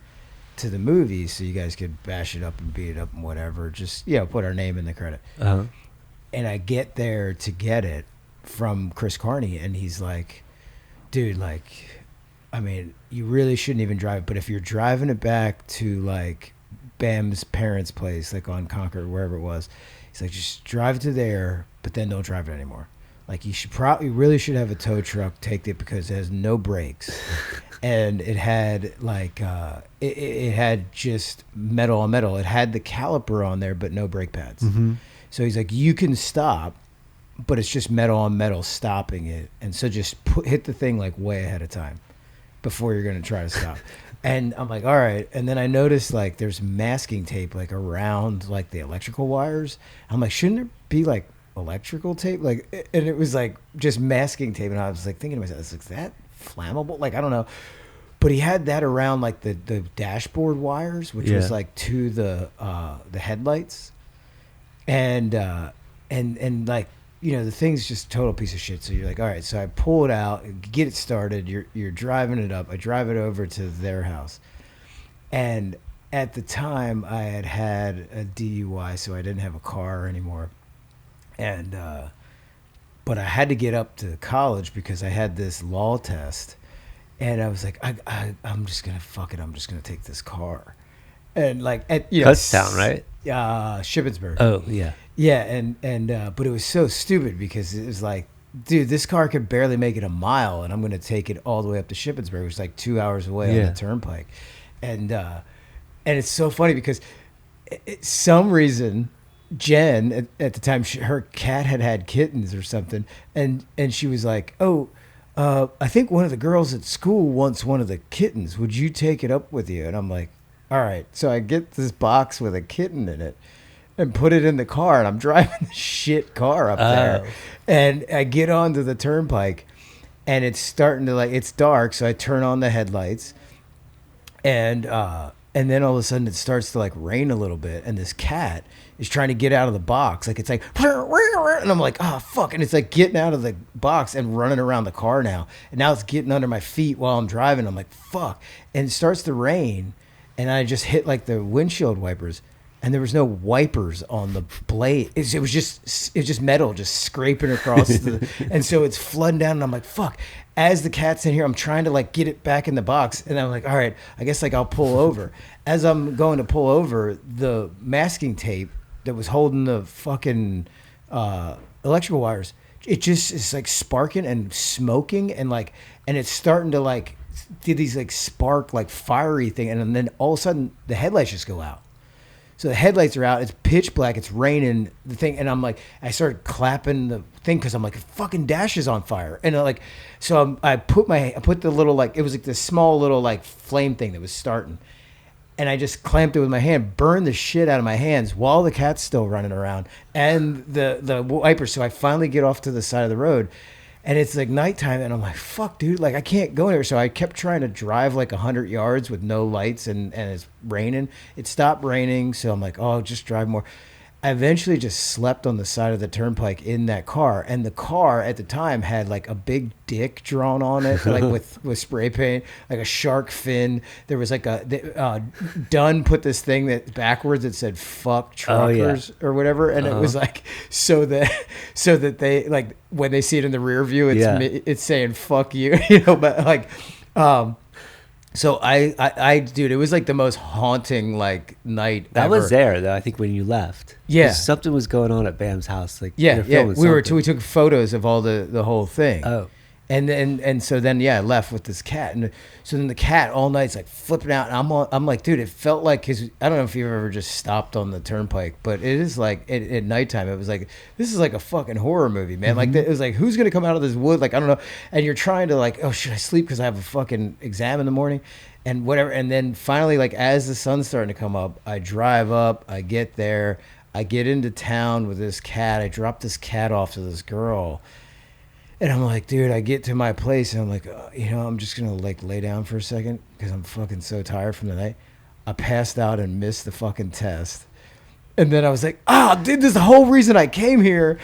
S1: to the movie so you guys could bash it up and beat it up and whatever. Just put our name in the credit." And I get there to get it from Chris Carney, and he's like, "Dude, like, I mean, you really shouldn't even drive it, but if you're driving it back to like Bam's parents' place, like on Concord, wherever it was," he's like, "just drive to there, but then don't drive it anymore. Like, you really should have a tow truck take it because it has no brakes." And it had like it had just metal on metal. It had the caliper on there, but no brake pads. So he's like, "You can stop, but it's just metal on metal stopping it, and so just hit the thing like way ahead of time before you're going to try to stop." And I'm like, all right. And then I noticed like there's masking tape like around like the electrical wires. I'm like, shouldn't there be like electrical tape? Like, and it was like just masking tape. And I was like thinking to myself, is that flammable? Like, I don't know. But he had that around like the dashboard wires, which was like to the headlights. And like, the thing's just a total piece of shit. So you're like, all right. So I pull it out, get it started. You're driving it up. I drive it over to their house. And at the time I had a DUI, so I didn't have a car anymore. And, but I had to get up to college because I had this law test. And I was like, I'm just going to fuck it. I'm just going to take this car. And like,
S2: Kutztown, right?
S1: Shippensburg.
S2: Oh, yeah.
S1: Yeah, and but it was so stupid because it was like, dude, this car could barely make it a mile, and I'm going to take it all the way up to Shippensburg, which is like 2 hours away on the turnpike. And it's so funny because some reason Jen at the time, her cat had kittens or something, and she was like, "Oh, I think one of the girls at school wants one of the kittens. Would you take it up with you?" And I'm like, all right. So I get this box with a kitten in it and put it in the car, and I'm driving the shit car up there. And I get onto the turnpike, and it's starting to it's dark, so I turn on the headlights, and then all of a sudden it starts to rain a little bit, and this cat is trying to get out of the box. It's like, and I'm like, oh fuck, and it's getting out of the box and running around the car now, and now it's getting under my feet while I'm driving. I'm like, fuck, and it starts to rain, and I just hit the windshield wipers. And there was no wipers on the blade. It was just metal, just scraping across and so it's flooding down. And I'm like, fuck. As the cat's in here, I'm trying to get it back in the box. And I'm like, all right, I guess I'll pull over. As I'm going to pull over, the masking tape that was holding the fucking electrical wires, it just is sparking and smoking and it's starting to do these spark fiery thing. And then all of a sudden the headlights just go out. So the headlights are out. It's pitch black. It's raining. The thing, and I started clapping the thing because I'm like, the fucking dash is on fire. And so I put the little it was this small little flame thing that was starting, and I just clamped it with my hand, burned the shit out of my hands while the cat's still running around and the wipers. So I finally get off to the side of the road. And it's nighttime, and I'm like, fuck, dude, I can't go anywhere. So I kept trying to drive 100 yards with no lights, and it's raining. It stopped raining, so I'm like, oh, I'll just drive more. I eventually just slept on the side of the turnpike in that car, and the car at the time had a big dick drawn on it, with spray paint, a shark fin. There was Dunn put this thing that backwards that said "fuck truckers" or whatever, and it was so that they when they see it in the rear view, it's saying "fuck you," but So I dude, it was the most haunting night
S2: that
S1: ever.
S2: was there though. I think when you left,
S1: yeah,
S2: something was going on at Bam's house.
S1: Yeah. We took photos of all the whole thing. Oh, and so then I left with this cat, and so then the cat all night's flipping out, and I'm like, dude, it felt because I don't know if you've ever just stopped on the turnpike, but it is at nighttime. It was this is a fucking horror movie, man.
S2: Mm-hmm.
S1: It was who's gonna come out of this wood? I don't know. And you're trying to oh, should I sleep because I have a fucking exam in the morning, and whatever. And then finally, as the sun's starting to come up, I drive up, I get there, I get into town with this cat. I drop this cat off to this girl. And I'm like, dude, I get to my place, and I'm like, I'm just going to lay down for a second because I'm fucking so tired from the night. I passed out and missed the fucking test. And then I was like, dude, this is the whole reason I came here.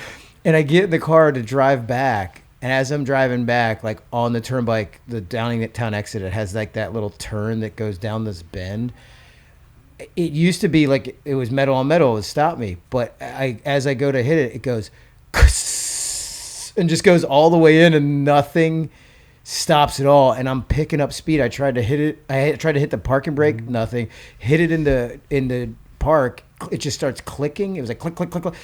S1: And I get in the car to drive back. And as I'm driving back, on the turnpike, the downtown exit, it has that little turn that goes down this bend. It used to be it was metal on metal. It would stop me. But as I go to hit it, it goes... and just goes all the way in, and nothing stops at all. And I'm picking up speed. I tried to hit it. I tried to hit the parking brake. Nothing. Hit it in the park. It just starts clicking. It was click, click, click, click.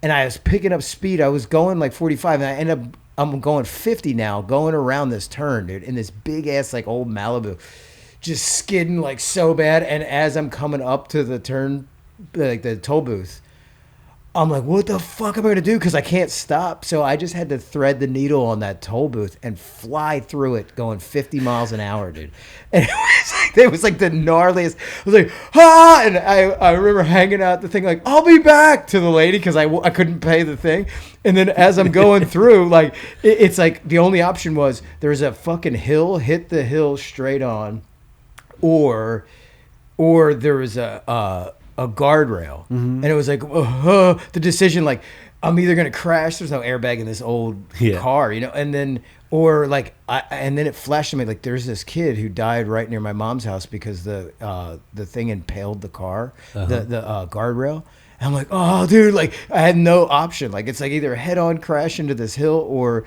S1: And I was picking up speed. I was going 45, and I end up, I'm going 50 now, going around this turn, dude, in this big ass old Malibu, just skidding so bad. And as I'm coming up to the turn, the toll booth, I'm like, what the fuck am I going to do? Because I can't stop. So I just had to thread the needle on that toll booth and fly through it going 50 miles an hour, dude. And it was the gnarliest. I was like, ah! And I remember hanging out the thing I'll be back to the lady because I couldn't pay the thing. And then as I'm going through, it's the only option was there's a fucking hill, hit the hill straight on, or there was a guardrail. Mm-hmm. And it was the decision, I'm either going to crash. There's no airbag in this old car, and then, or and then it flashed to me, there's this kid who died right near my mom's house because the thing impaled the car, the guardrail. And I'm like, oh dude, I had no option. It's either head on crash into this hill or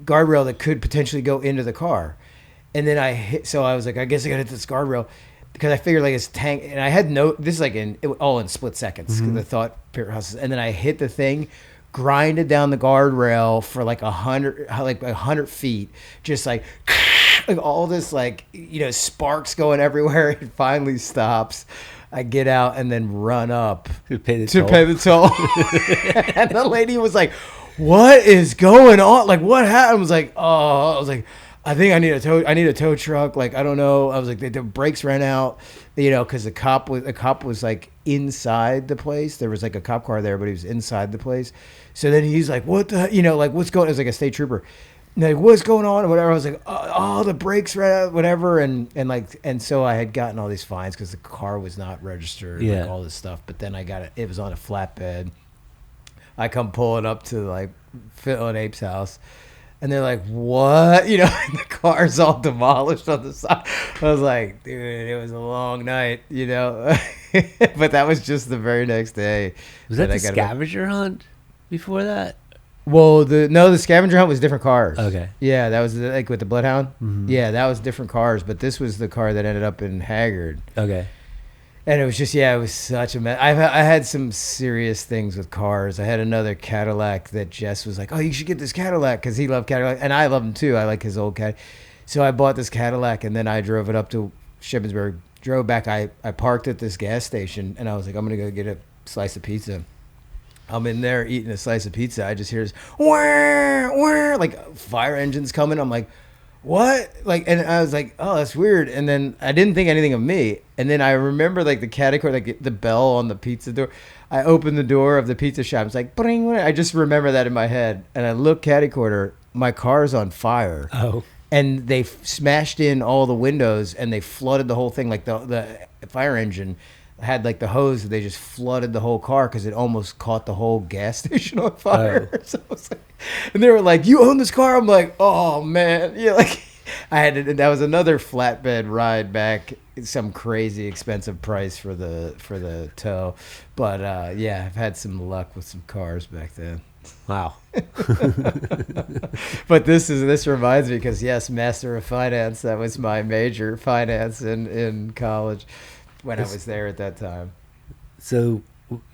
S1: guardrail that could potentially go into the car. And then so I was like, I guess I got to hit this guardrail. Because I figured it's tank, and I had this is all in split seconds. Mm-hmm. The thought process, and then I hit the thing, grinded down the guardrail for 100 feet, just all this sparks going everywhere. It finally stops. I get out and then run up
S2: to pay the
S1: toll. And the lady was like, "What is going on? What happened?" I was like, "Oh," I was like, I think I need a tow truck. Like, I don't know. I was like, the brakes ran out, because the cop was like inside the place. There was like a cop car there, but he was inside the place. So then he's like, what the, like, what's going on? It was like a state trooper. And like, what's going on? Or whatever. I was like, oh, the brakes ran out, whatever. And so I had gotten all these fines because the car was not registered, like all this stuff. But then it was on a flatbed. I come pulling up to like Phil and Ape's house. And they're like, what? And the car's all demolished on the side. I was like, dude, it was a long night, But that was just the very next day.
S2: Was that the scavenger hunt before that?
S1: Well, the scavenger hunt was different cars.
S2: Okay.
S1: Yeah, that was like with the Bloodhound.
S2: Mm-hmm.
S1: Yeah, that was different cars. But this was the car that ended up in Haggard.
S2: Okay.
S1: And it was just, it was such a mess. I had some serious things with cars. I had another Cadillac that Jess was like, oh, you should get this Cadillac because he loved Cadillac. And I love him too. I like his old Cadillac. So I bought this Cadillac and then I drove it up to Shippensburg, drove back. I parked at this gas station and I was like, I'm going to go get a slice of pizza. I'm in there eating a slice of pizza. I just hear this, wah, wah, like fire engines coming. I'm like, what? Like, and I was like, oh, that's weird. And then I didn't think anything of me. And then I remember like the catty-corner, like the bell on the pizza door. I opened the door of the pizza shop. It's like, bring. I just remember that in my head. And I look catty-corner. My car's on fire.
S2: Oh.
S1: And they smashed in all the windows and they flooded the whole thing. Like the fire engine had like the hose. They just flooded the whole car because it almost caught the whole gas station on fire. Oh. So I was like, and they were like, you own this car? I'm like, oh man. Yeah, like that was another flatbed ride back, some crazy expensive price for the tow. But I've had some luck with some cars back then.
S2: Wow.
S1: But this reminds me because yes, Master of Finance, that was my major, finance in college when I was there at that time.
S2: So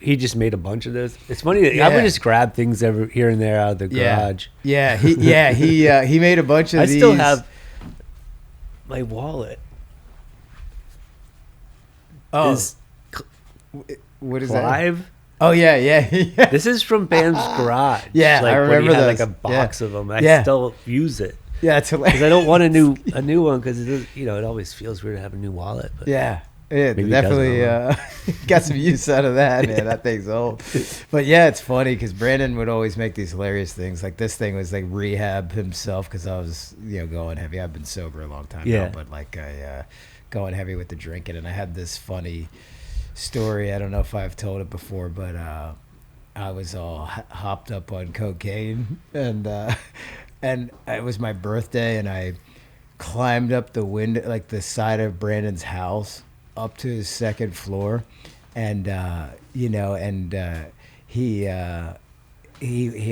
S2: he just made a bunch of those. It's funny that I would just grab things here and there out of the garage.
S1: Yeah, he made a bunch of these.
S2: I still have my wallet.
S1: Oh, what is
S2: Clive?
S1: that? Oh yeah.
S2: This is from Bam's garage.
S1: Yeah,
S2: like
S1: I remember
S2: when he had
S1: those.
S2: like a box of them. I still use it.
S1: Yeah, it's hilarious.
S2: Because I don't want a new one because it always feels weird to have a new wallet. But
S1: yeah, definitely got some use out of that, man. That thing's old. But yeah, it's funny because Brandon would always make these hilarious things. Like this thing was like Raab Himself because I was going heavy. I've been sober a long time now, but like I going heavy with the drinking, and I had this funny story. I don't know if I've told it before, but I was all hopped up on cocaine, and it was my birthday, and I climbed up the window, like the side of Brandon's house, up to his second floor, and he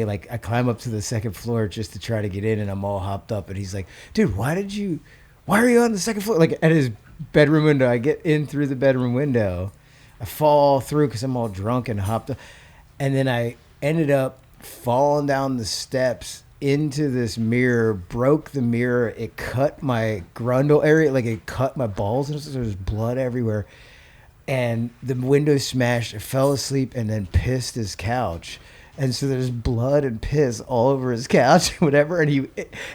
S1: like I climb up to the second floor just to try to get in, and I'm all hopped up, and he's like, dude, why are you on the second floor? Like at his bedroom window. I get in through the bedroom window. I fall through because I'm all drunk and hopped up. And then I ended up falling down the steps into this mirror, broke the mirror. It cut my grundle area, like it cut my balls. And there was blood everywhere. And the window smashed. I fell asleep and then pissed his couch. And so there's blood and piss all over his couch, whatever. And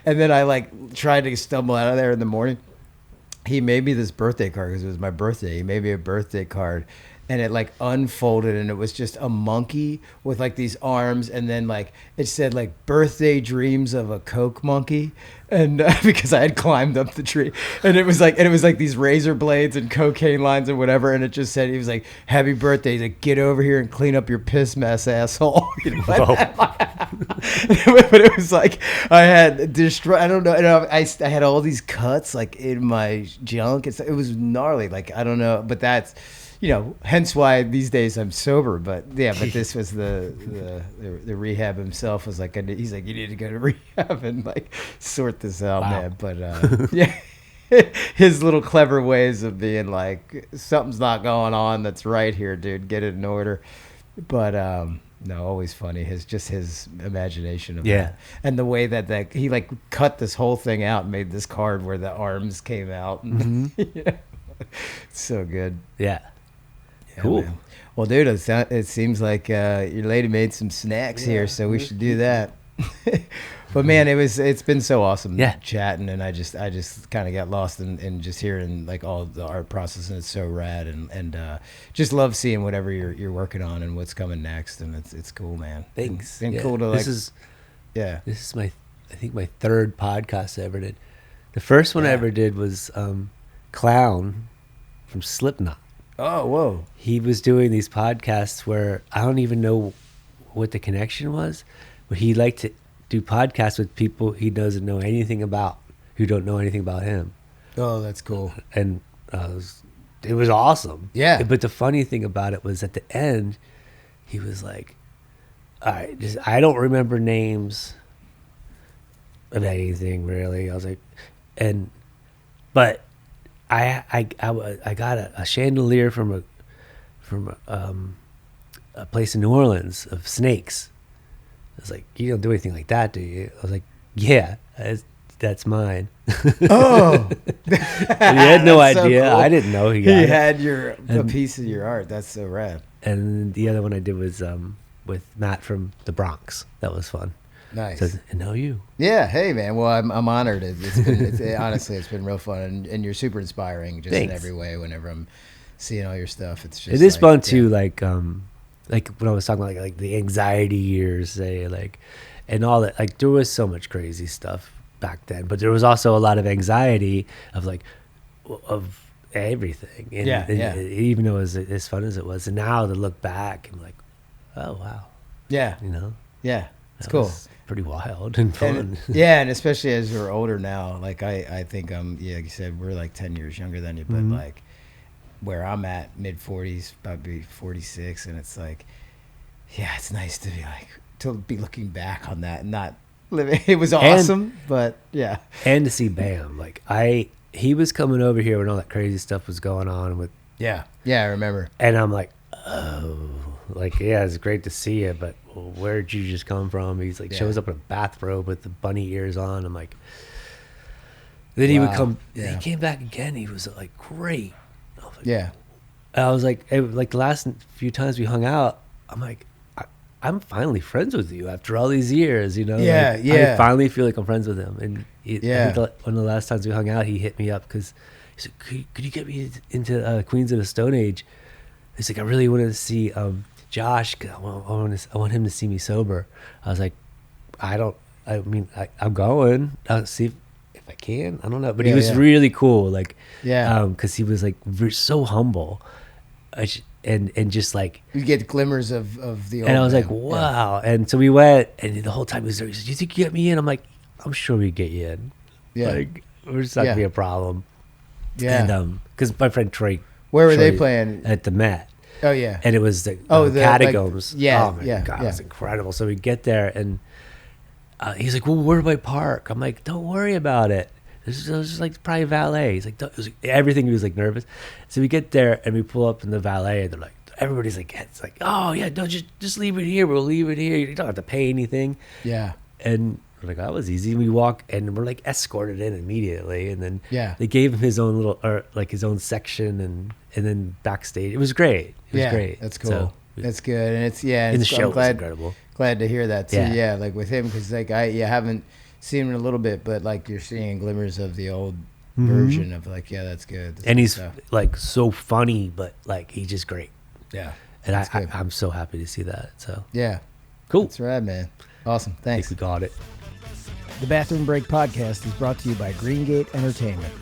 S1: then I like tried to stumble out of there in the morning. He made me this birthday card because it was my birthday. He made me a birthday card. And it like unfolded and it was just a monkey with like these arms, and then like it said like birthday dreams of a coke monkey, and because I had climbed up the tree, and it was like these razor blades and cocaine lines and whatever, and it just said, he was like, happy birthday, he's like, get over here and clean up your piss mess, asshole. But it was like I had destroyed, I don't know, and I had all these cuts like in my junk. It was gnarly, like I don't know, but that's hence why these days I'm sober. But this was the Raab himself was like, he's like, you need to go to rehab and like sort this out, man. But his little clever ways of being like, something's not going on that's right here, dude. Get it in order. But no, always funny. His imagination of that, and the way that he like cut this whole thing out and made this card where the arms came out. And, it's so good.
S2: Yeah.
S1: Yeah,
S2: cool.
S1: Man. Well, dude, it seems like your lady made some snacks here, so we should do that. But man, it's been so awesome
S2: Yeah.
S1: chatting, and I just kind of got lost in just hearing like all the art process, and it's so rad, and just love seeing whatever you're working on and what's coming next, and it's cool, man.
S2: Thanks.
S1: It's been
S2: Yeah.
S1: cool to like.
S2: This is I think my third podcast I ever did. The first one I ever did was Clown from Slipknot.
S1: Oh, whoa.
S2: He was doing these podcasts where I don't even know what the connection was, but he liked to do podcasts with people he doesn't know anything about, who don't know anything about him.
S1: Oh, that's cool.
S2: And it was awesome.
S1: Yeah.
S2: But the funny thing about it was at the end, he was like, all right, I don't remember names of anything really. I was like, but I got a chandelier from a place in New Orleans of snakes. I was like, you don't do anything like that, do you? I was like, yeah, that's mine.
S1: Oh,
S2: And he had no
S1: That's so
S2: idea.
S1: cool.
S2: I didn't know he got
S1: he
S2: it.
S1: had a piece of your art. That's so rad.
S2: And the other one I did was with Matt from the Bronx. That was fun.
S1: Nice.
S2: So, and now you.
S1: Yeah. Hey, man. Well, I'm honored. Honestly, it's been real fun, and you're super inspiring just in
S2: Thanks.
S1: every way. Whenever I'm seeing all your stuff, it's just.
S2: It is
S1: like,
S2: fun too, like when I was talking about like the anxiety years, say, like, and all that. Like there was so much crazy stuff back then, but there was also a lot of anxiety of everything. And,
S1: Yeah.
S2: even though it was as fun as it was, and now to look back and like, oh wow,
S1: Yeah.
S2: you know,
S1: Yeah. It's
S2: that
S1: cool.
S2: was pretty wild and fun.
S1: And, yeah, and especially as we're older now, like I think like you said, we're like 10 years younger than you, but
S2: Mhm.
S1: like where I'm at, mid 40s, about to be 46, and it's like, yeah, it's nice to be looking back on that and not living. It was awesome, but yeah.
S2: And to see Bam, like he was coming over here when all that crazy stuff was going on with,
S1: Yeah. Yeah, I remember.
S2: and I'm like, oh, like, yeah, it's great to see you, but where'd you just come from? He's like,
S1: Yeah.
S2: shows up in a bathrobe with the bunny ears on. I'm like, then he would
S1: Wow.
S2: come,
S1: Yeah.
S2: he came back again. He was like, great.
S1: Yeah.
S2: I was like, like the last few times we hung out, I'm like, I'm finally friends with you after all these years, you know?
S1: Yeah,
S2: Like,
S1: yeah.
S2: I finally feel like I'm friends with him. And
S1: Yeah.
S2: I think one of the last times we hung out, he hit me up because he said, could you get me into Queens of the Stone Age? He's like, I really wanted to see Josh. 'Cause I want him to see me sober. I was like, I'm going. I'll see if I can. I don't know. But he
S1: Yeah,
S2: was
S1: yeah.
S2: really cool. Like,
S1: Yeah.
S2: because he was like so humble. And just like,
S1: You get glimmers of the old
S2: and I was like,
S1: man.
S2: wow. And so we went, and the whole time he was there. He said, "You think you get me in?" I'm like, "I'm sure we get you in.
S1: Yeah.
S2: Like, it's not gonna be a problem."
S1: Yeah.
S2: And because my friend Troy,
S1: Where were they
S2: Troy
S1: playing?
S2: at the Met,
S1: Oh, yeah.
S2: and it was the
S1: The
S2: catacombs.
S1: Like, yeah.
S2: Oh my
S1: yeah.
S2: god,
S1: yeah.
S2: it was incredible. So we get there, and he's like, "Well, where do I park?" I'm like, "Don't worry about it. This is like probably valet." He's like, it was like everything. He was like nervous. So we get there, and we pull up in the valet, and they're like, everybody's like, it's like, "Oh yeah, no, just leave it here. We'll leave it here. You don't have to pay anything."
S1: Yeah.
S2: And we're like, that was easy. We walk, and we're like escorted in immediately, and then
S1: Yeah.
S2: they gave him his own little, or like his own section, and then backstage, it was great. It was great.
S1: That's cool.
S2: So,
S1: That's good, and it's
S2: and the
S1: I'm
S2: show was
S1: glad
S2: incredible.
S1: glad to hear that too.
S2: Yeah.
S1: Yeah, like with him, because like I haven't seen him in a little bit, but like you're seeing glimmers of the old version of like, yeah, that's good. That's
S2: And
S1: good
S2: he's
S1: stuff.
S2: like so funny, but like he's just great.
S1: Yeah,
S2: And
S1: That's good.
S2: I'm so happy to see that. So
S1: yeah,
S2: cool.
S1: that's rad, man. Awesome,
S2: I
S1: thanks.
S2: think we got it.
S1: The Bathroom Break podcast is brought to you by Greengate Entertainment.